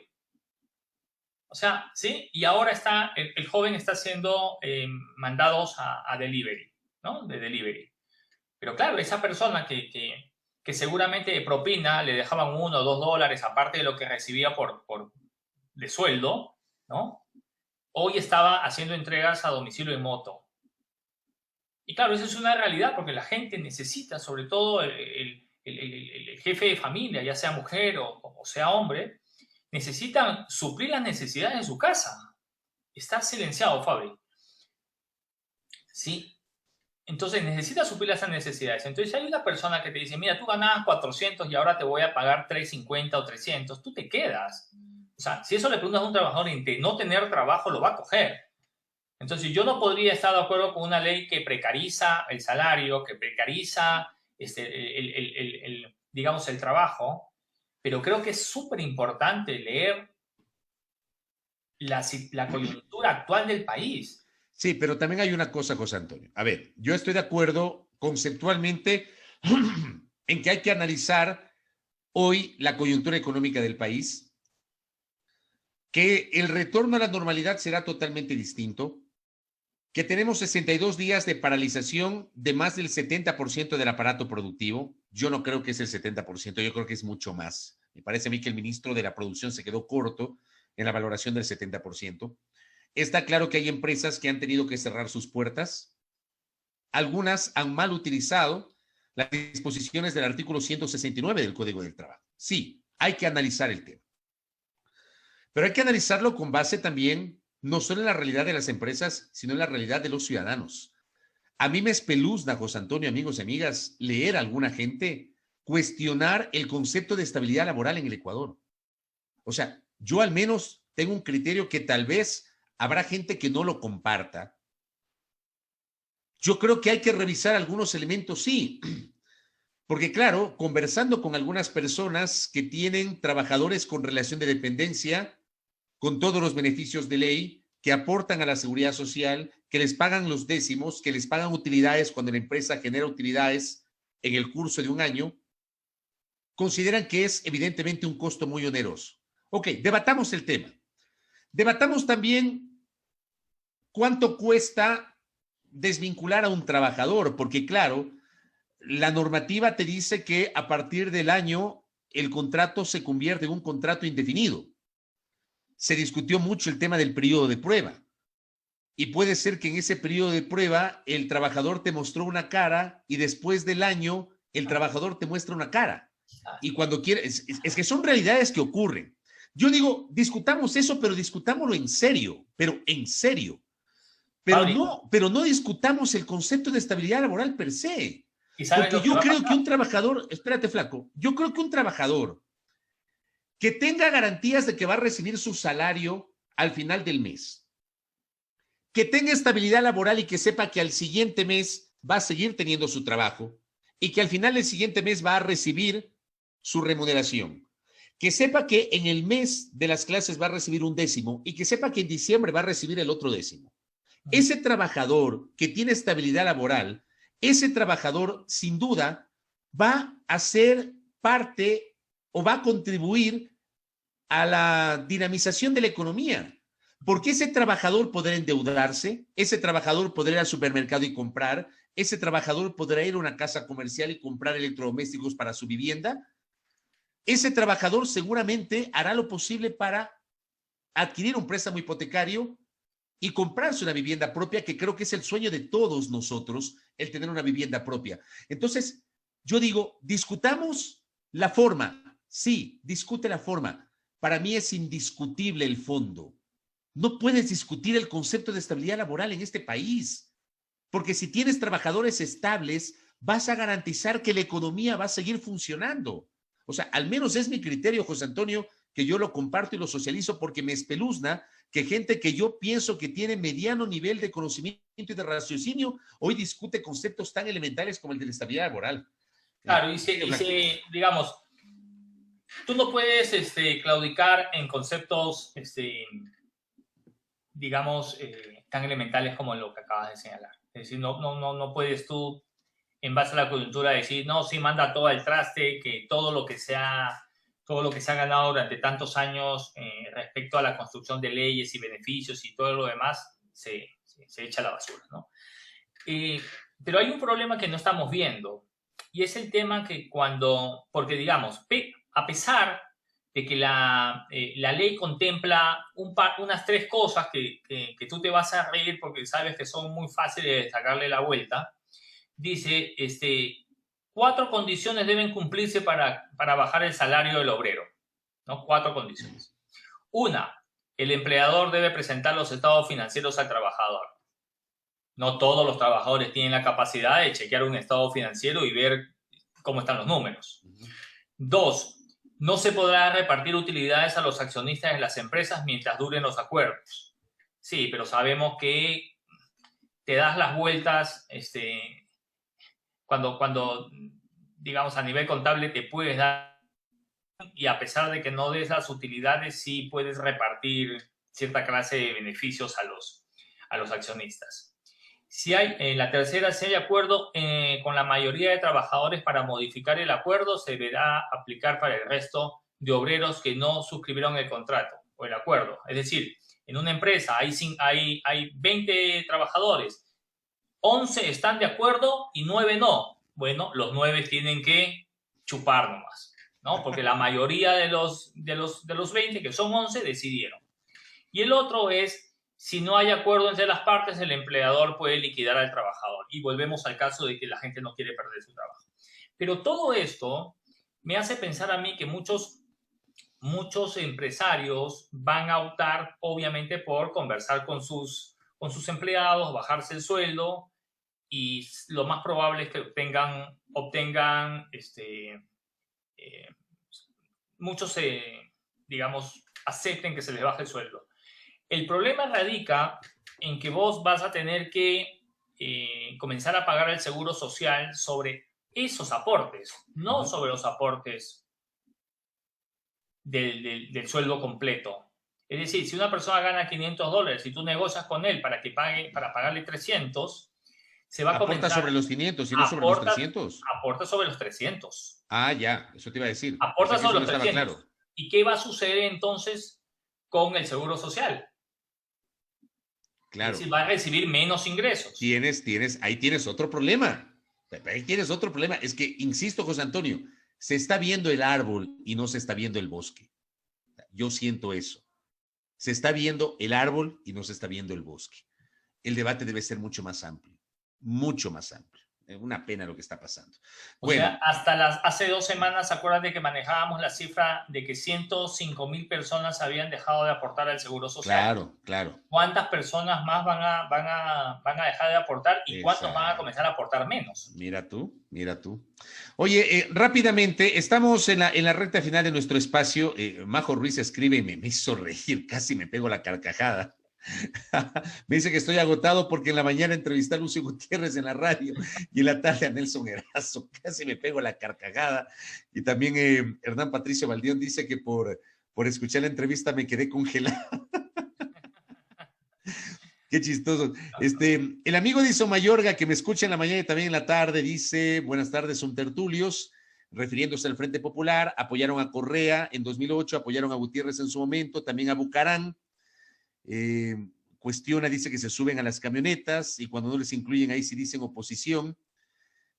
O sea, ¿sí? Y ahora el joven está siendo mandados a delivery, ¿no? De delivery. Pero claro, esa persona que seguramente de propina le dejaban $1 o $2, aparte de lo que recibía de sueldo, ¿no? Hoy estaba haciendo entregas a domicilio en moto. Y claro, eso es una realidad porque la gente necesita, sobre todo el jefe de familia, ya sea mujer o sea hombre, necesitan suplir las necesidades de su casa. Está silenciado, Fabri. Sí. Entonces necesita suplir esas necesidades. Entonces hay una persona que te dice, mira, tú ganabas 400 y ahora te voy a pagar 350 o 300, tú te quedas. O sea, si eso le preguntas a un trabajador de no tener trabajo, lo va a coger. Entonces yo no podría estar de acuerdo con una ley que precariza el salario, que precariza digamos, el trabajo, pero creo que es súper importante leer la coyuntura actual del país. Sí, pero también hay una cosa, José Antonio. A ver, yo estoy de acuerdo conceptualmente en que hay que analizar hoy la coyuntura económica del país, que el retorno a la normalidad será totalmente distinto, que tenemos 62 días de paralización de más del 70% del aparato productivo. Yo no creo que es el 70%, yo creo que es mucho más. Me parece a mí que el ministro de la Producción se quedó corto en la valoración del 70%. Está claro que hay empresas que han tenido que cerrar sus puertas. Algunas han mal utilizado las disposiciones del artículo 169 del Código del Trabajo. Sí, hay que analizar el tema. Pero hay que analizarlo con base también no solo en la realidad de las empresas, sino en la realidad de los ciudadanos. A mí me espeluzna, José Antonio, amigos y amigas, leer a alguna gente cuestionar el concepto de estabilidad laboral en el Ecuador. O sea, yo al menos tengo un criterio que tal vez habrá gente que no lo comparta. Yo creo que hay que revisar algunos elementos, sí, porque claro, conversando con algunas personas que tienen trabajadores con relación de dependencia, con todos los beneficios de ley, que aportan a la seguridad social, que les pagan los décimos, que les pagan utilidades cuando la empresa genera utilidades en el curso de un año, consideran que es evidentemente un costo muy oneroso. Ok, debatamos el tema. Debatamos también cuánto cuesta desvincular a un trabajador, porque claro, la normativa te dice que a partir del año el contrato se convierte en un contrato indefinido. Se discutió mucho el tema del periodo de prueba. Y puede ser que en ese periodo de prueba el trabajador te mostró una cara y después del año el trabajador te muestra una cara. Y cuando quieres, es que son realidades que ocurren. Yo digo, discutamos eso, pero discutámoslo en serio, pero en serio. Pero no discutamos el concepto de estabilidad laboral per se. Porque yo creo que un trabajador, espérate flaco, yo creo que un trabajador que tenga garantías de que va a recibir su salario al final del mes, que tenga estabilidad laboral y que sepa que al siguiente mes va a seguir teniendo su trabajo y que al final del siguiente mes va a recibir su remuneración. Que sepa que en el mes de las clases va a recibir 1/10 y que sepa que en diciembre va a recibir el otro 10. Ese trabajador que tiene estabilidad laboral, ese trabajador sin duda va a ser parte o va a contribuir a la dinamización de la economía. Porque ese trabajador podrá endeudarse, ese trabajador podrá ir al supermercado y comprar, ese trabajador podrá ir a una casa comercial y comprar electrodomésticos para su vivienda. Ese trabajador seguramente hará lo posible para adquirir un préstamo hipotecario y comprarse una vivienda propia, que creo que es el sueño de todos nosotros, el tener una vivienda propia. Entonces, yo digo, discutamos la forma. Sí, discute la forma. Para mí es indiscutible el fondo. No puedes discutir el concepto de estabilidad laboral en este país, porque si tienes trabajadores estables, vas a garantizar que la economía va a seguir funcionando. O sea, al menos es mi criterio, José Antonio, que yo lo comparto y lo socializo, porque me espeluzna que gente que yo pienso que tiene mediano nivel de conocimiento y de raciocinio, hoy discute conceptos tan elementales como el de la estabilidad laboral. Claro, digamos, tú no puedes claudicar en conceptos, digamos, tan elementales como lo que acabas de señalar. Es decir, no puedes tú, en base a la coyuntura, decir, no, sí, manda todo al traste, que todo lo que se ha ganado durante tantos años respecto a la construcción de leyes y beneficios y todo lo demás se echa a la basura, ¿no? Pero hay un problema que no estamos viendo, y es el tema que porque digamos, a pesar de que la ley contempla unas 3 cosas que tú te vas a reír porque sabes que son muy fáciles de sacarle la vuelta, dice, 4 condiciones deben cumplirse para bajar el salario del obrero, ¿no? 4 condiciones. 1, el empleador debe presentar los estados financieros al trabajador. No todos los trabajadores tienen la capacidad de chequear un estado financiero y ver cómo están los números. 2, no se podrá repartir utilidades a los accionistas de las empresas mientras duren los acuerdos. Sí, pero sabemos que te das las vueltas, cuando, digamos, a nivel contable te puedes dar, y a pesar de que no des las utilidades, sí puedes repartir cierta clase de beneficios a los accionistas. La tercera, si hay acuerdo con la mayoría de trabajadores para modificar el acuerdo, se deberá aplicar para el resto de obreros que no suscribieron el contrato o el acuerdo. Es decir, en una empresa hay 20 trabajadores, 11 están de acuerdo y 9 no. Bueno, los 9 tienen que chupar nomás, ¿no? Porque la mayoría de los 20, que son 11, decidieron. Y el otro es, si no hay acuerdo entre las partes, el empleador puede liquidar al trabajador. Y volvemos al caso de que la gente no quiere perder su trabajo. Pero todo esto me hace pensar a mí que muchos empresarios van a optar, obviamente, por conversar con sus empleados, bajarse el sueldo, y lo más probable es que obtengan muchos, digamos, acepten que se les baje el sueldo. El problema radica en que vos vas a tener que comenzar a pagar el seguro social sobre esos aportes, no sobre los aportes del sueldo completo. Es decir, si una persona gana $500 y tú negocias con él para pagarle 300, se va a comenzar... Aporta sobre los 500 y no sobre los 300. Aporta sobre los 300. Ah, ya, eso te iba a decir. Aporta sobre los 300. Claro. ¿Y qué va a suceder entonces con el seguro social? Claro. Es decir, va a recibir menos ingresos. Ahí tienes otro problema. Ahí tienes otro problema. Es que, insisto, José Antonio, se está viendo el árbol y no se está viendo el bosque. Yo siento eso. Se está viendo el árbol y no se está viendo el bosque. El debate debe ser mucho más amplio. Mucho más amplio. Una pena lo que está pasando. O sea, hace 2 semanas, acuérdate que manejábamos la cifra de que 105,000 personas habían dejado de aportar al Seguro Social. Claro, claro. ¿Cuántas personas más van a dejar de aportar y cuántos van a comenzar a aportar menos? Mira tú. Oye, rápidamente, estamos en la recta final de nuestro espacio. Majo Ruiz escribe y me hizo reír, casi me pego la carcajada. Me dice que estoy agotado porque en la mañana entrevisté a Lucio Gutiérrez en la radio y en la tarde a Nelson Erazo. Casi me pego la carcajada. Y también Hernán Patricio Valdión dice que por escuchar la entrevista me quedé congelado. Qué chistoso. El amigo de Mayorga, que me escucha en la mañana y también en la tarde, dice: buenas tardes, son tertulios, refiriéndose al Frente Popular. Apoyaron a Correa en 2008, apoyaron a Gutiérrez en su momento, también a Bucarán. Cuestiona, dice que se suben a las camionetas y cuando no les incluyen ahí sí dicen oposición.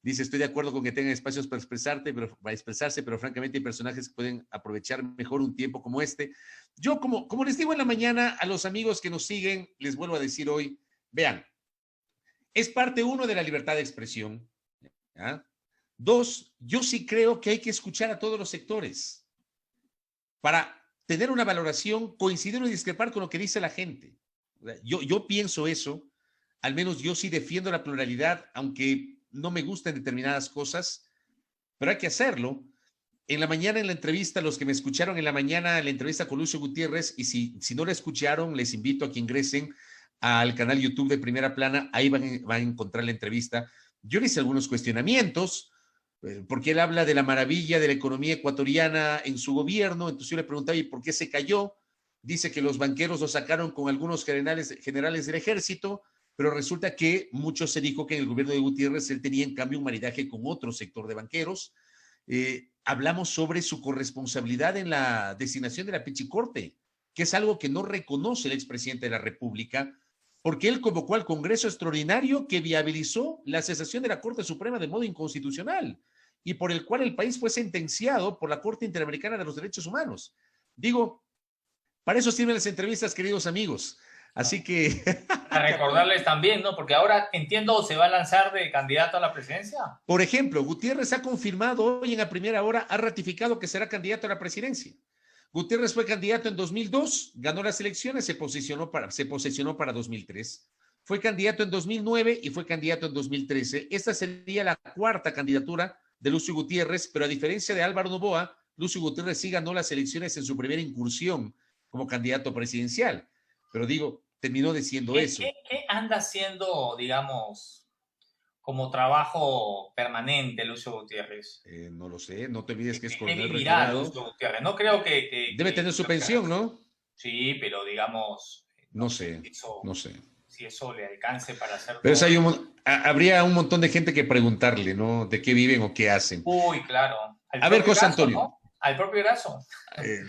Dice: estoy de acuerdo con que tengan espacios para expresarse, pero francamente hay personajes que pueden aprovechar mejor un tiempo como este. Yo, como les digo en la mañana a los amigos que nos siguen, les vuelvo a decir hoy, vean, es parte uno de la libertad de expresión. ¿Ya? Dos, yo sí creo que hay que escuchar a todos los sectores para tener una valoración, coincidir o discrepar con lo que dice la gente. Yo pienso eso, al menos yo sí defiendo la pluralidad, aunque no me gustan determinadas cosas, pero hay que hacerlo. En la mañana en la entrevista, los que me escucharon en la mañana en la entrevista con Lucio Gutiérrez, y si no la escucharon, les invito a que ingresen al canal YouTube de Primera Plana, ahí van a encontrar la entrevista. Yo le hice algunos cuestionamientos, porque él habla de la maravilla de la economía ecuatoriana en su gobierno. Entonces yo le preguntaba: ¿y por qué se cayó? Dice que los banqueros lo sacaron con algunos generales del ejército, pero resulta que mucho se dijo que en el gobierno de Gutiérrez él tenía en cambio un maridaje con otro sector de banqueros. Hablamos sobre su corresponsabilidad en la designación de la Pichicorte, que es algo que no reconoce el expresidente de la República, porque él convocó al Congreso Extraordinario que viabilizó la cesación de la Corte Suprema de modo inconstitucional y por el cual el país fue sentenciado por la Corte Interamericana de los Derechos Humanos. Digo, para eso sirven las entrevistas, queridos amigos. Así que... A recordarles también, ¿no? Porque ahora, entiendo, se va a lanzar de candidato a la presidencia. Por ejemplo, Gutiérrez ha confirmado hoy en la primera hora, ha ratificado que será candidato a la presidencia. Gutiérrez fue candidato en 2002, ganó las elecciones, se posesionó para 2003. Fue candidato en 2009 y fue candidato en 2013. Esta sería la cuarta candidatura de Lucio Gutiérrez, pero a diferencia de Álvaro Noboa, Lucio Gutiérrez sí ganó las elecciones en su primera incursión como candidato presidencial. Pero digo, terminó diciendo eso. ¿Qué anda haciendo, digamos, como trabajo permanente Lucio Gutiérrez? No lo sé, no te olvides que es coronel retirado. Lucio Gutiérrez? No creo que debe tener su pensión, ¿no? Sí, pero digamos... No sé. Si eso le alcance para hacer... Pero habría un montón de gente que preguntarle, ¿no? De qué viven o qué hacen. Uy, claro. A ver, José Antonio. ¿No? Al propio Erazo.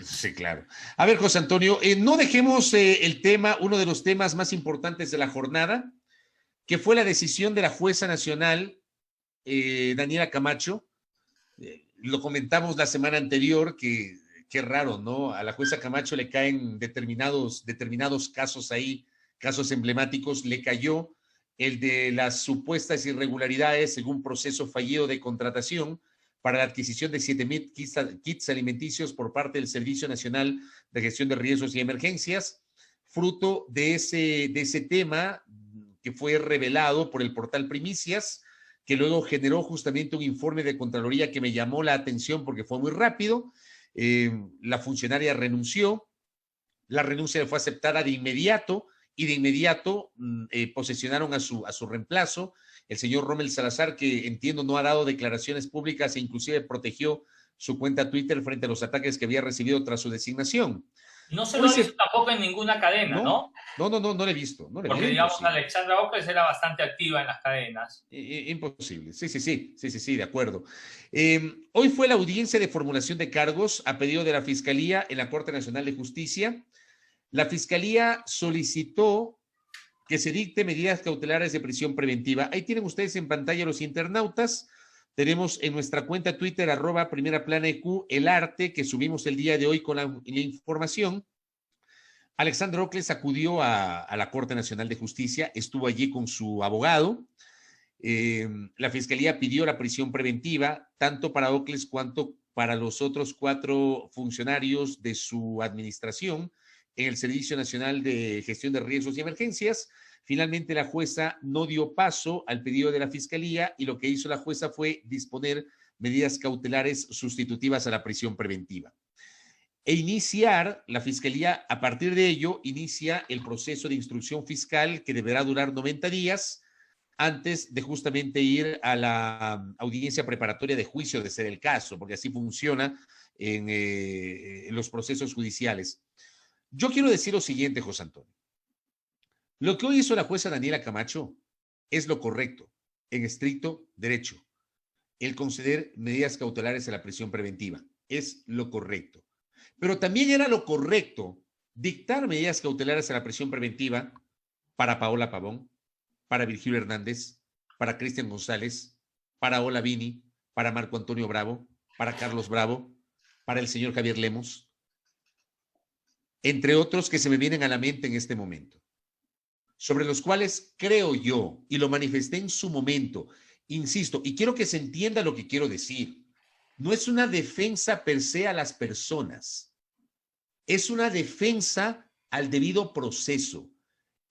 Sí, claro. A ver, José Antonio, no dejemos el tema, uno de los temas más importantes de la jornada, que fue la decisión de la jueza nacional, Daniela Camacho. Lo comentamos la semana anterior, que qué raro, ¿no? A la jueza Camacho le caen determinados casos ahí, casos emblemáticos. Le cayó el de las supuestas irregularidades en un proceso fallido de contratación para la adquisición de 7,000 kits alimenticios por parte del Servicio Nacional de Gestión de Riesgos y Emergencias, fruto de ese tema que fue revelado por el portal Primicias, que luego generó justamente un informe de Contraloría que me llamó la atención porque fue muy rápido. La funcionaria renunció, la renuncia fue aceptada de inmediato y de inmediato posesionaron a su reemplazo, el señor Rommel Salazar, que entiendo no ha dado declaraciones públicas e inclusive protegió su cuenta Twitter frente a los ataques que había recibido tras su designación. No se lo ha visto tampoco en ninguna cadena, ¿no? No lo he visto. Porque, digamos, Alexandra Ocles era bastante activa en las cadenas. Imposible. Sí, de acuerdo. Hoy fue la audiencia de formulación de cargos a pedido de la Fiscalía en la Corte Nacional de Justicia. La Fiscalía solicitó que se dicte medidas cautelares de prisión preventiva. Ahí tienen ustedes en pantalla los internautas. Tenemos en nuestra cuenta Twitter, @PrimeraPlanaEQ, el arte que subimos el día de hoy con la información. Alexandra Ocles acudió a la Corte Nacional de Justicia, estuvo allí con su abogado. La Fiscalía pidió la prisión preventiva, tanto para Ocles cuanto para los otros 4 funcionarios de su administración en el Servicio Nacional de Gestión de Riesgos y Emergencias. Finalmente, la jueza no dio paso al pedido de la Fiscalía y lo que hizo la jueza fue disponer medidas cautelares sustitutivas a la prisión preventiva. e iniciar, la Fiscalía a partir de ello inicia el proceso de instrucción fiscal que deberá durar 90 días antes de justamente ir a la audiencia preparatoria de juicio, de ser el caso, porque así funciona en los procesos judiciales. Yo quiero decir lo siguiente, José Antonio. Lo que hoy hizo la jueza Daniela Camacho es lo correcto, en estricto derecho. El conceder medidas cautelares a la prisión preventiva es lo correcto. Pero también era lo correcto dictar medidas cautelares a la prisión preventiva para Paola Pavón, para Virgilio Hernández, para Cristian González, para Ola Vini, para Marco Antonio Bravo, para Carlos Bravo, para el señor Javier Lemos, entre otros que se me vienen a la mente en este momento, sobre los cuales creo yo, y lo manifesté en su momento, insisto, y quiero que se entienda lo que quiero decir, no es una defensa per se a las personas, es una defensa al debido proceso.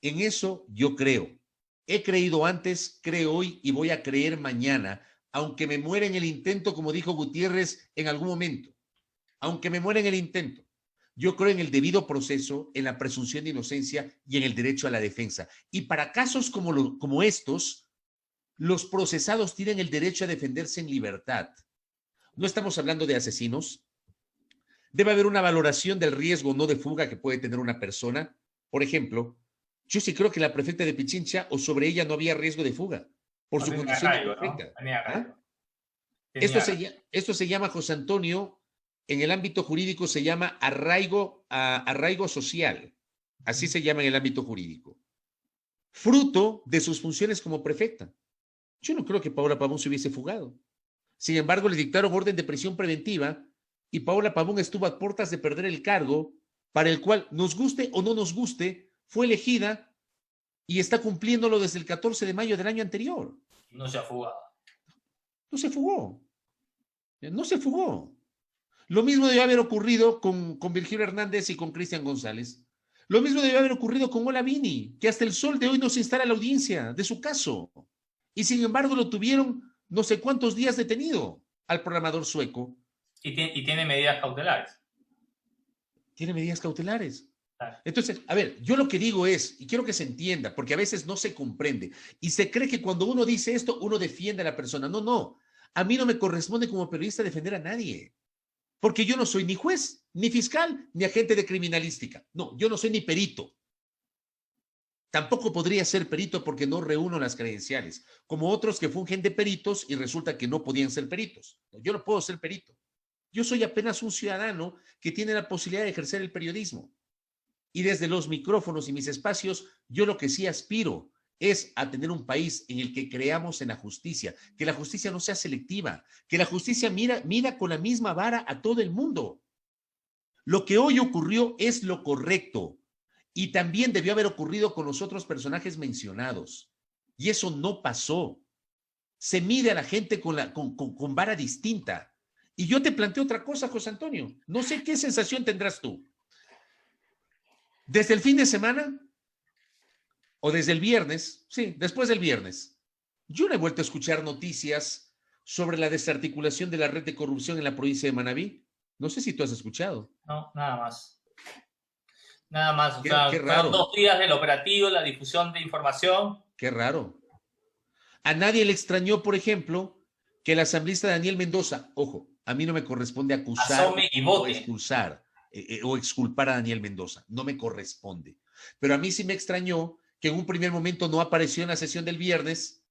En eso yo creo. He creído antes, creo hoy y voy a creer mañana, aunque me muera en el intento, como dijo Gutiérrez en algún momento, aunque me muera en el intento. Yo creo en el debido proceso, en la presunción de inocencia y en el derecho a la defensa. Y para casos como estos, los procesados tienen el derecho a defenderse en libertad. No estamos hablando de asesinos. Debe haber una valoración del riesgo no de fuga que puede tener una persona. Por ejemplo, yo sí creo que la prefecta de Pichincha o sobre ella no había riesgo de fuga por su condición de prefecta. ¿Ah? Esto se llama, José Antonio, en el ámbito jurídico se llama arraigo social. Así se llama en el ámbito jurídico. Fruto de sus funciones como prefecta. Yo no creo que Paola Pavón se hubiese fugado. Sin embargo, le dictaron orden de prisión preventiva y Paola Pavón estuvo a puertas de perder el cargo para el cual, nos guste o no nos guste, fue elegida y está cumpliéndolo desde el 14 de mayo del año anterior. No se ha fugado. No se fugó. No se fugó. Lo mismo debió haber ocurrido con Virgilio Hernández y con Cristian González. Lo mismo debió haber ocurrido con Ola Vini, que hasta el sol de hoy no se instala la audiencia de su caso. Y sin embargo lo tuvieron no sé cuántos días detenido al programador sueco. Y tiene medidas cautelares. Tiene medidas cautelares. Claro. Entonces, a ver, yo lo que digo es, y quiero que se entienda, porque a veces no se comprende, y se cree que cuando uno dice esto, uno defiende a la persona. No, no. A mí no me corresponde como periodista defender a nadie. Porque yo no soy ni juez, ni fiscal, ni agente de criminalística. No, yo no soy ni perito. Tampoco podría ser perito porque no reúno las credenciales, como otros que fungen de peritos y resulta que no podían ser peritos. Yo no puedo ser perito. Yo soy apenas un ciudadano que tiene la posibilidad de ejercer el periodismo. Y desde los micrófonos y mis espacios, yo lo que sí aspiro es a tener un país en el que creamos en la justicia, que la justicia no sea selectiva, que la justicia mira con la misma vara a todo el mundo. Lo que hoy ocurrió es lo correcto y también debió haber ocurrido con los otros personajes mencionados. Y eso no pasó. Se mide a la gente con vara distinta. Y yo te planteo otra cosa, José Antonio. No sé qué sensación tendrás tú. Desde el fin de semana o desde el viernes, sí, después del viernes, yo no he vuelto a escuchar noticias sobre la desarticulación de la red de corrupción en la provincia de Manabí. No sé si tú has escuchado. No, nada más. Nada más. Qué raro. 2 días del operativo, la difusión de información. Qué raro. A nadie le extrañó, por ejemplo, que el asambleísta Daniel Mendoza, ojo, a mí no me corresponde acusar o expulsar o exculpar a Daniel Mendoza, no me corresponde. Pero a mí sí me extrañó que en un primer momento no apareció en la sesión del viernes,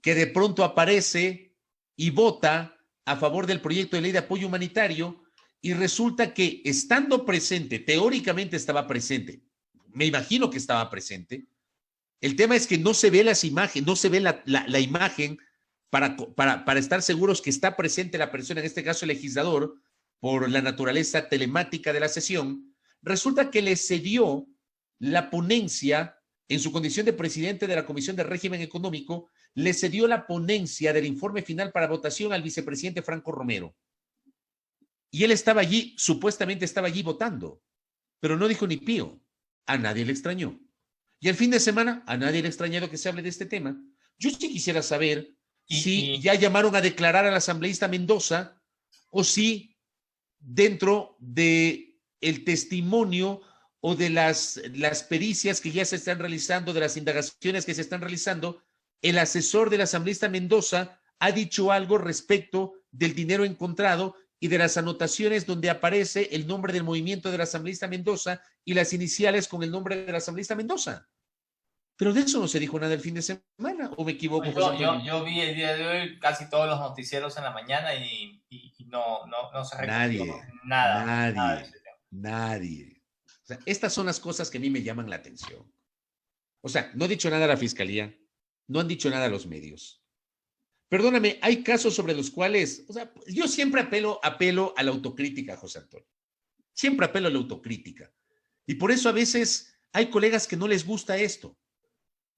que de pronto aparece y vota a favor del proyecto de ley de apoyo humanitario y resulta que estando presente, teóricamente estaba presente, me imagino que estaba presente. El tema es que no se ve las imágenes, no se ve la imagen para estar seguros que está presente la persona, en este caso el legislador, por la naturaleza telemática de la sesión. Resulta que le cedió la ponencia, en su condición de presidente de la Comisión de Régimen Económico, le cedió la ponencia del informe final para votación al vicepresidente Franco Romero. Y él estaba allí, supuestamente estaba allí votando, pero no dijo ni pío. A nadie le extrañó. Y el fin de semana, a nadie le ha extrañado que se hable de este tema. Yo sí quisiera saber si ya llamaron a declarar al asambleísta Mendoza o si dentro de el testimonio o de las pericias que ya se están realizando, de las indagaciones que se están realizando, el asesor del asambleísta Mendoza ha dicho algo respecto del dinero encontrado y de las anotaciones donde aparece el nombre del movimiento del asambleísta Mendoza y las iniciales con el nombre del asambleísta Mendoza. Pero de eso no se dijo nada el fin de semana, ¿o me equivoco, José Antonio? Yo vi el día de hoy casi todos los noticieros en la mañana y no se recogió nada de ese tema. Nadie. O sea, estas son las cosas que a mí me llaman la atención. O sea, no ha dicho nada la fiscalía, no han dicho nada los medios. Perdóname, hay casos sobre los cuales, o sea, yo siempre apelo a la autocrítica, José Antonio. Siempre apelo a la autocrítica. Y por eso a veces hay colegas que no les gusta esto.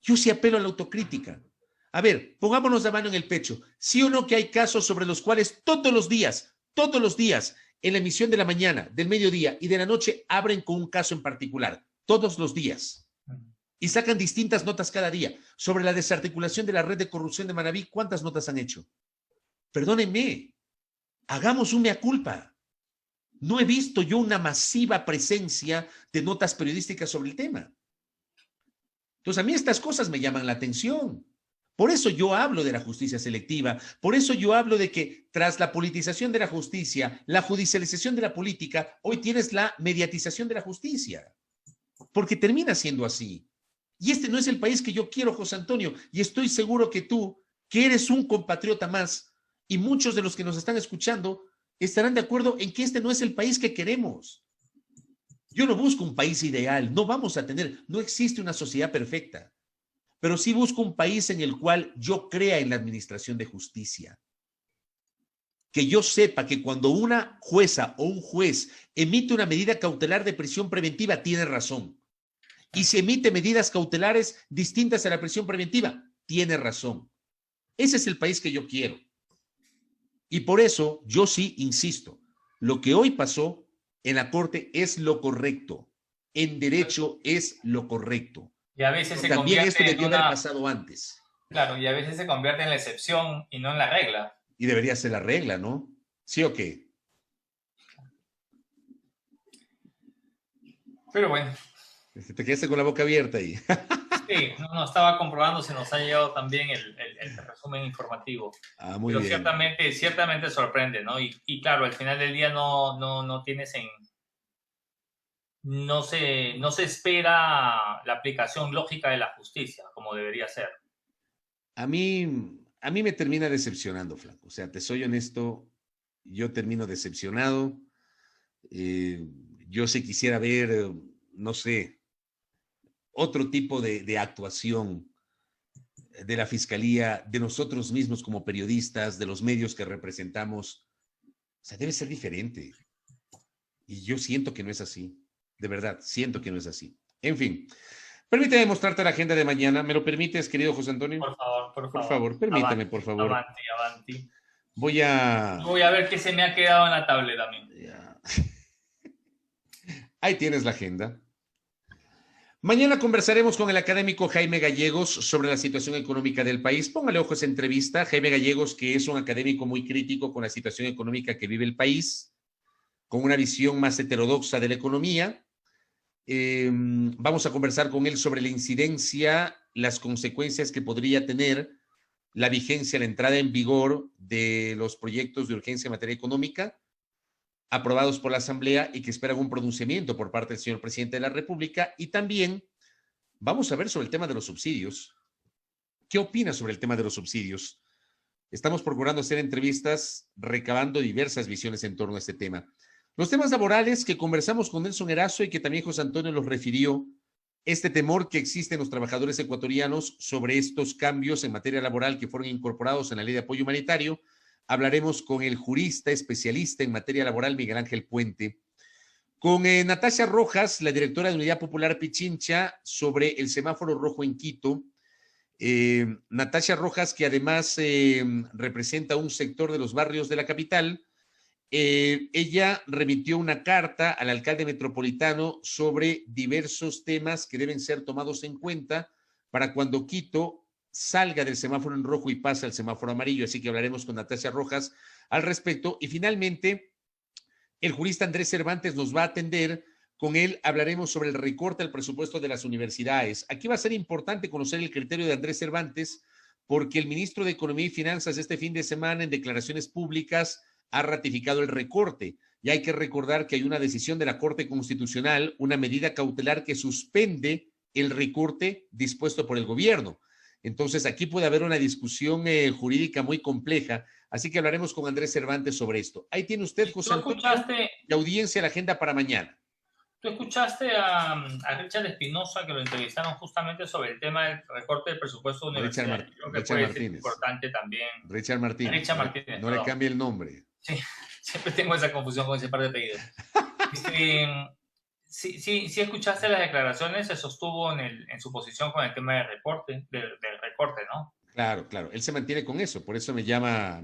Yo sí apelo a la autocrítica. A ver, pongámonos la mano en el pecho. ¿Sí o no que hay casos sobre los cuales todos los días, en la emisión de la mañana, del mediodía y de la noche abren con un caso en particular? Todos los días. Y sacan distintas notas cada día. Sobre la desarticulación de la red de corrupción de Manabí, ¿cuántas notas han hecho? Perdónenme, hagamos un mea culpa. No he visto yo una masiva presencia de notas periodísticas sobre el tema. Entonces, a mí estas cosas me llaman la atención. Por eso yo hablo de la justicia selectiva, por eso yo hablo de que tras la politización de la justicia, la judicialización de la política, hoy tienes la mediatización de la justicia. Porque termina siendo así. Y este no es el país que yo quiero, José Antonio, y estoy seguro que tú, que eres un compatriota más, y muchos de los que nos están escuchando, estarán de acuerdo en que este no es el país que queremos. Yo no busco un país ideal, no vamos a tener, no existe una sociedad perfecta, pero sí busco un país en el cual yo crea en la administración de justicia. Que yo sepa que cuando una jueza o un juez emite una medida cautelar de prisión preventiva, tiene razón. Y si emite medidas cautelares distintas a la prisión preventiva, tiene razón. Ese es el país que yo quiero. Y por eso yo sí insisto, lo que hoy pasó en la Corte es lo correcto. En derecho es lo correcto. Y a veces también esto debió haber pasado antes. Claro, y a veces se convierte en la excepción y no en la regla. Y debería ser la regla, ¿no? ¿Sí o qué? Pero bueno. Te quedaste con la boca abierta ahí. Sí, no, estaba comprobando si nos ha llegado también el resumen informativo. Muy Pero bien. ciertamente sorprende, ¿no? Y claro, al final del día no tienes no se espera la aplicación lógica de la justicia, como debería ser. A mí me termina decepcionando, Flaco. O sea, te soy honesto, yo termino decepcionado. Yo sí quisiera ver, no sé, otro tipo de actuación de la Fiscalía, de nosotros mismos como periodistas, de los medios que representamos. O sea, debe ser diferente. Y yo siento que no es así. De verdad, siento que no es así. En fin, permíteme mostrarte la agenda de mañana. ¿Me lo permites, querido José Antonio? Por favor. Por favor, permíteme, por favor. Avanti. Voy a ver qué se me ha quedado en la tablet también. Ahí tienes la agenda. Mañana conversaremos con el académico Jaime Gallegos sobre la situación económica del país. Póngale ojo a esa entrevista. Jaime Gallegos, que es un académico muy crítico con la situación económica que vive el país, con una visión más heterodoxa de la economía. Vamos a conversar con él sobre la incidencia, las consecuencias que podría tener la vigencia, la entrada en vigor de los proyectos de urgencia en materia económica aprobados por la Asamblea y que esperan un pronunciamiento por parte del señor presidente de la República. Y también vamos a ver sobre el tema de los subsidios. ¿Qué opina sobre el tema de los subsidios? Estamos procurando hacer entrevistas, recabando diversas visiones en torno a este tema. Los temas laborales que conversamos con Nelson Erazo y que también José Antonio los refirió, este temor que existe en los trabajadores ecuatorianos sobre estos cambios en materia laboral que fueron incorporados en la Ley de Apoyo Humanitario. Hablaremos con el jurista especialista en materia laboral, Miguel Ángel Puente. Con Natasha Rojas, la directora de Unidad Popular Pichincha, sobre el semáforo rojo en Quito. Natasha Rojas, que además representa un sector de los barrios de la capital, ella remitió una carta al alcalde metropolitano sobre diversos temas que deben ser tomados en cuenta para cuando Quito salga del semáforo en rojo y pase al semáforo amarillo. Así que hablaremos con Natasha Rojas al respecto. Y finalmente el jurista Andrés Cervantes nos va a atender. Con él hablaremos sobre el recorte al presupuesto de las universidades. Aquí va a ser importante conocer el criterio de Andrés Cervantes, porque el ministro de Economía y Finanzas este fin de semana en declaraciones públicas ha ratificado el recorte. Y hay que recordar que hay una decisión de la Corte Constitucional, una medida cautelar que suspende el recorte dispuesto por el gobierno. Entonces, aquí puede haber una discusión jurídica muy compleja, así que hablaremos con Andrés Cervantes sobre esto. Ahí tiene usted, José Antonio, la audiencia, la agenda para mañana. ¿Tú escuchaste a Richard Espinosa, que lo entrevistaron justamente sobre el tema del recorte del presupuesto universitario? Creo que Richard puede Martínez. ser importante también. Richard Martínez. Richard Martínez. No le cambie el nombre. Sí, siempre tengo esa confusión con ese par de apellidos. Sí escuchaste las declaraciones, se sostuvo en su posición con el tema del recorte, ¿no? Claro, claro. Él se mantiene con eso, por eso me llama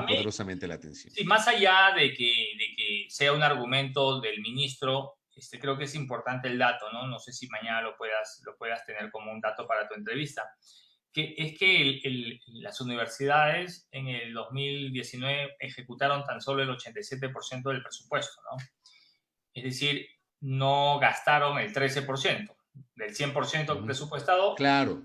poderosamente la atención. Sí, más allá de que sea un argumento del ministro, creo que es importante el dato, ¿no? No sé si mañana lo puedas tener como un dato para tu entrevista, que es que las universidades en el 2019 ejecutaron tan solo el 87% del presupuesto, ¿no? Es decir, no gastaron el 13%. Del 100% presupuestado, claro,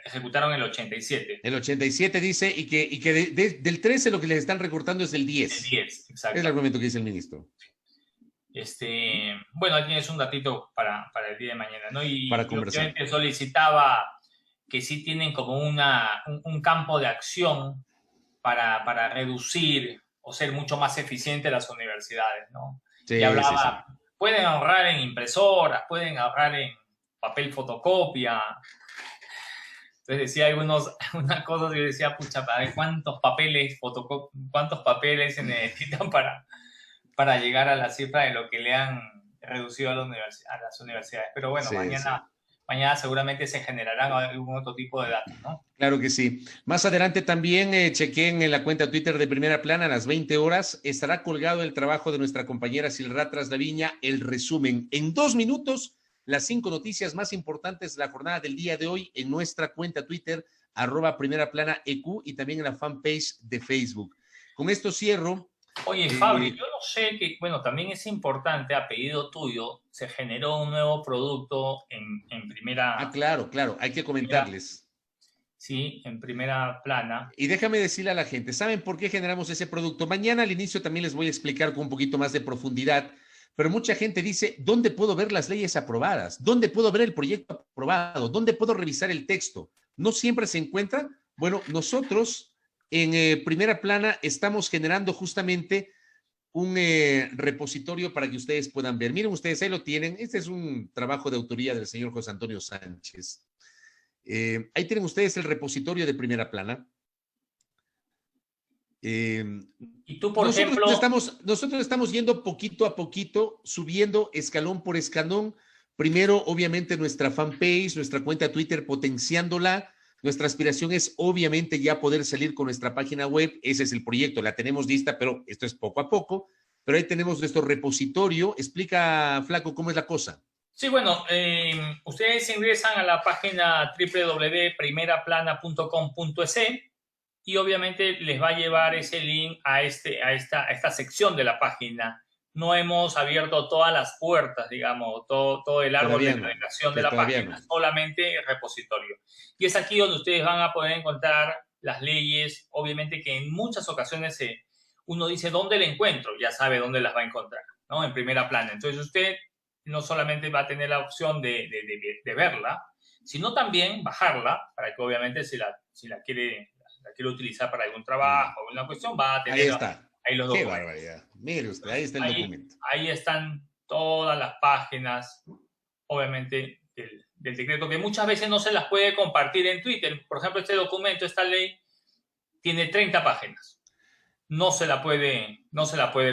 ejecutaron el 87%. El 87 dice, y que del 13 lo que les están recortando es el 10. El 10, exacto. Es el argumento que dice el ministro. Bueno, aquí tienes un datito para el día de mañana, ¿no? Y para conversar. Obviamente solicitaba que sí tienen como un campo de acción para reducir o ser mucho más eficientes las universidades, ¿no? Sí, y hablaba, sí. Pueden ahorrar en impresoras, pueden ahorrar en papel fotocopia. Entonces decía algunas cosas y yo decía, pucha, ¿cuántos papeles se necesitan para llegar a la cifra de lo que le han reducido a las universidades? Pero bueno, sí, mañana seguramente se generarán algún otro tipo de datos, ¿no? Claro que sí. Más adelante también chequen en la cuenta Twitter de Primera Plana a las 20 horas. Estará colgado el trabajo de nuestra compañera Silra Trasdaviña, el resumen. En 2 minutos, las 5 noticias más importantes de la jornada del día de hoy en nuestra cuenta Twitter, @PrimeraPlanaEQ, y también en la fanpage de Facebook. Con esto cierro. Oye, Fabio, yo no sé que, bueno, también es importante, a pedido tuyo, se generó un nuevo producto en primera... Ah, claro, hay que comentarles. Sí, en Primera Plana. Y déjame decirle a la gente, ¿saben por qué generamos ese producto? Mañana al inicio también les voy a explicar con un poquito más de profundidad, pero mucha gente dice, ¿dónde puedo ver las leyes aprobadas? ¿Dónde puedo ver el proyecto aprobado? ¿Dónde puedo revisar el texto? ¿No siempre se encuentra? Bueno, nosotros en Primera Plana estamos generando justamente un repositorio para que ustedes puedan ver. Miren ustedes, ahí lo tienen. Este es un trabajo de autoría del señor José Antonio Sánchez. Ahí tienen ustedes el repositorio de Primera Plana. Y tú, por ejemplo... Nosotros estamos yendo poquito a poquito, subiendo escalón por escalón. Primero, obviamente, nuestra fanpage, nuestra cuenta Twitter, potenciándola. Nuestra aspiración es, obviamente, ya poder salir con nuestra página web. Ese es el proyecto, la tenemos lista, pero esto es poco a poco. Pero ahí tenemos nuestro repositorio. Explica, Flaco, cómo es la cosa. Sí, bueno, ustedes ingresan a la página www.primeraplana.com.es y obviamente les va a llevar ese link a esta sección de la página. No hemos abierto todas las puertas, digamos, todo el árbol de navegación de la página, solamente el repositorio. Y es aquí donde ustedes van a poder encontrar las leyes, obviamente que en muchas ocasiones uno dice, ¿dónde la encuentro? Ya sabe dónde las va a encontrar, ¿no? En Primera Plana. Entonces usted no solamente va a tener la opción de verla, sino también bajarla, para que obviamente si la quiere utilizar para algún trabajo o alguna cuestión, va a tener ahí los documentos. Qué barbaridad. Mire usted, ahí está el documento. Ahí están todas las páginas, obviamente, del decreto, que muchas veces no se las puede compartir en Twitter. Por ejemplo, este documento, esta ley, tiene 30 páginas. No se la puede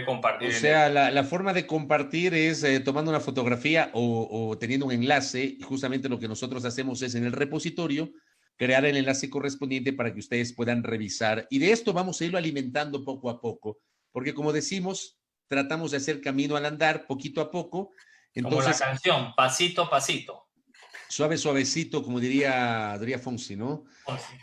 compartir. O sea, la forma de compartir es tomando una fotografía o teniendo un enlace. Y justamente lo que nosotros hacemos es en el repositorio crear el enlace correspondiente para que ustedes puedan revisar. Y de esto vamos a irlo alimentando poco a poco, porque como decimos, tratamos de hacer camino al andar, poquito a poco. Entonces, como la canción, pasito a pasito. Suave, suavecito, como diría Fonsi, ¿no? Fonsi.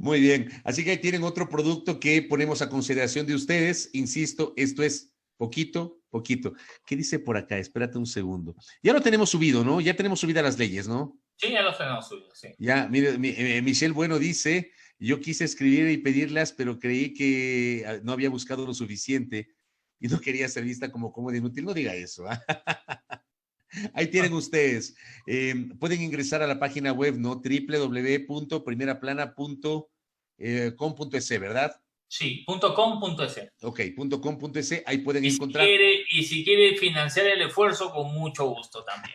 Muy bien, así que ahí tienen otro producto que ponemos a consideración de ustedes. Insisto, esto es poquito, poquito. ¿Qué dice por acá? Espérate un segundo. Ya lo tenemos subido, ¿no? Ya tenemos subidas las leyes, ¿no? Sí, ya los tenemos subidos, sí. Ya, mire, Michelle Bueno dice, yo quise escribir y pedirlas, pero creí que no había buscado lo suficiente y no quería ser vista como cómoda e inútil. No diga eso. Ahí tienen ustedes. Pueden ingresar a la página web, ¿no? www.primeraplan.com.es, ¿verdad? Sí, .com.es. Ok, .com.es, ahí pueden Y encontrar. si quiere financiar el esfuerzo, con mucho gusto también.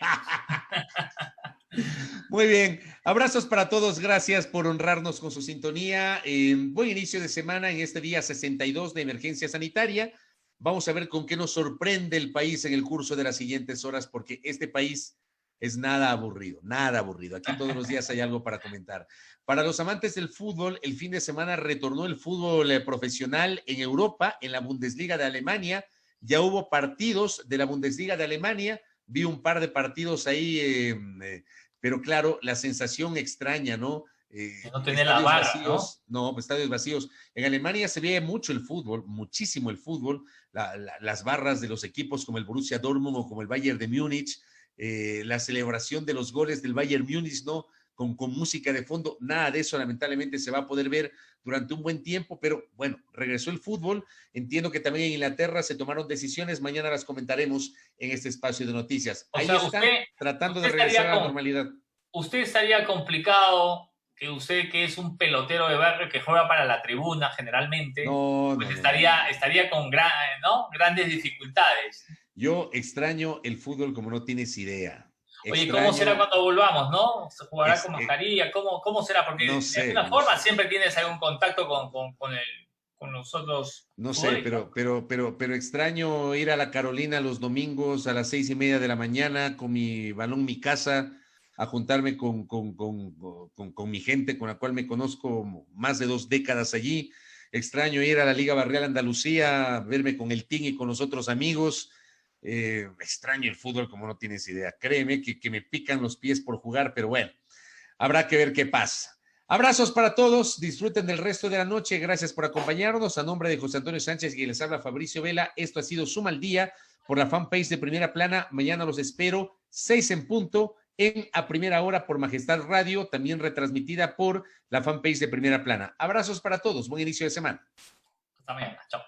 Muy bien, abrazos para todos, gracias por honrarnos con su sintonía. Buen inicio de semana en este día 62 de emergencia sanitaria. Vamos a ver con qué nos sorprende el país en el curso de las siguientes horas, porque este país es nada aburrido, nada aburrido. Aquí todos los días hay algo para comentar. Para los amantes del fútbol, el fin de semana retornó el fútbol profesional en Europa, en la Bundesliga de Alemania. Ya hubo partidos de la Bundesliga de Alemania. Vi un par de partidos ahí, pero claro, la sensación extraña, ¿no? No tener la barra, vacíos, ¿no? Estadios vacíos. En Alemania se ve mucho el fútbol, muchísimo el fútbol, las barras de los equipos como el Borussia Dortmund o como el Bayern de Múnich, la celebración de los goles del Bayern Múnich, ¿no? Con música de fondo, nada de eso lamentablemente se va a poder ver durante un buen tiempo, pero bueno, regresó el fútbol. Entiendo que también en Inglaterra se tomaron decisiones, mañana las comentaremos en este espacio de noticias. Ahí está, tratando de regresar a la normalidad. Usted estaría complicado, que usted que es un pelotero de barrio que juega para la tribuna generalmente, pues estaría con grandes dificultades. Yo extraño el fútbol como no tienes idea. Oye, ¿cómo será cuando volvamos, no? ¿Se jugará con mascarilla? ¿Cómo será? Porque no sé, de alguna forma siempre tienes algún contacto con los otros. No sé, pero extraño ir a la Carolina los domingos a las 6:30 de la mañana con mi balón, mi casa, a juntarme con mi gente con la cual me conozco más de 2 décadas allí. Extraño ir a la Liga Barrial Andalucía, verme con el team y con los otros amigos. Extraño el fútbol como no tienes idea. Créeme que me pican los pies por jugar, pero bueno, habrá que ver qué pasa. Abrazos para todos, disfruten del resto de la noche, gracias por acompañarnos. A nombre de José Antonio Sánchez y les habla Fabricio Vela, esto ha sido Suma al Día por la fanpage de Primera Plana. Mañana los espero, 6 en punto, en A Primera Hora por Majestad Radio, también retransmitida por la fanpage de Primera Plana. Abrazos para todos, buen inicio de semana. Hasta mañana, chao.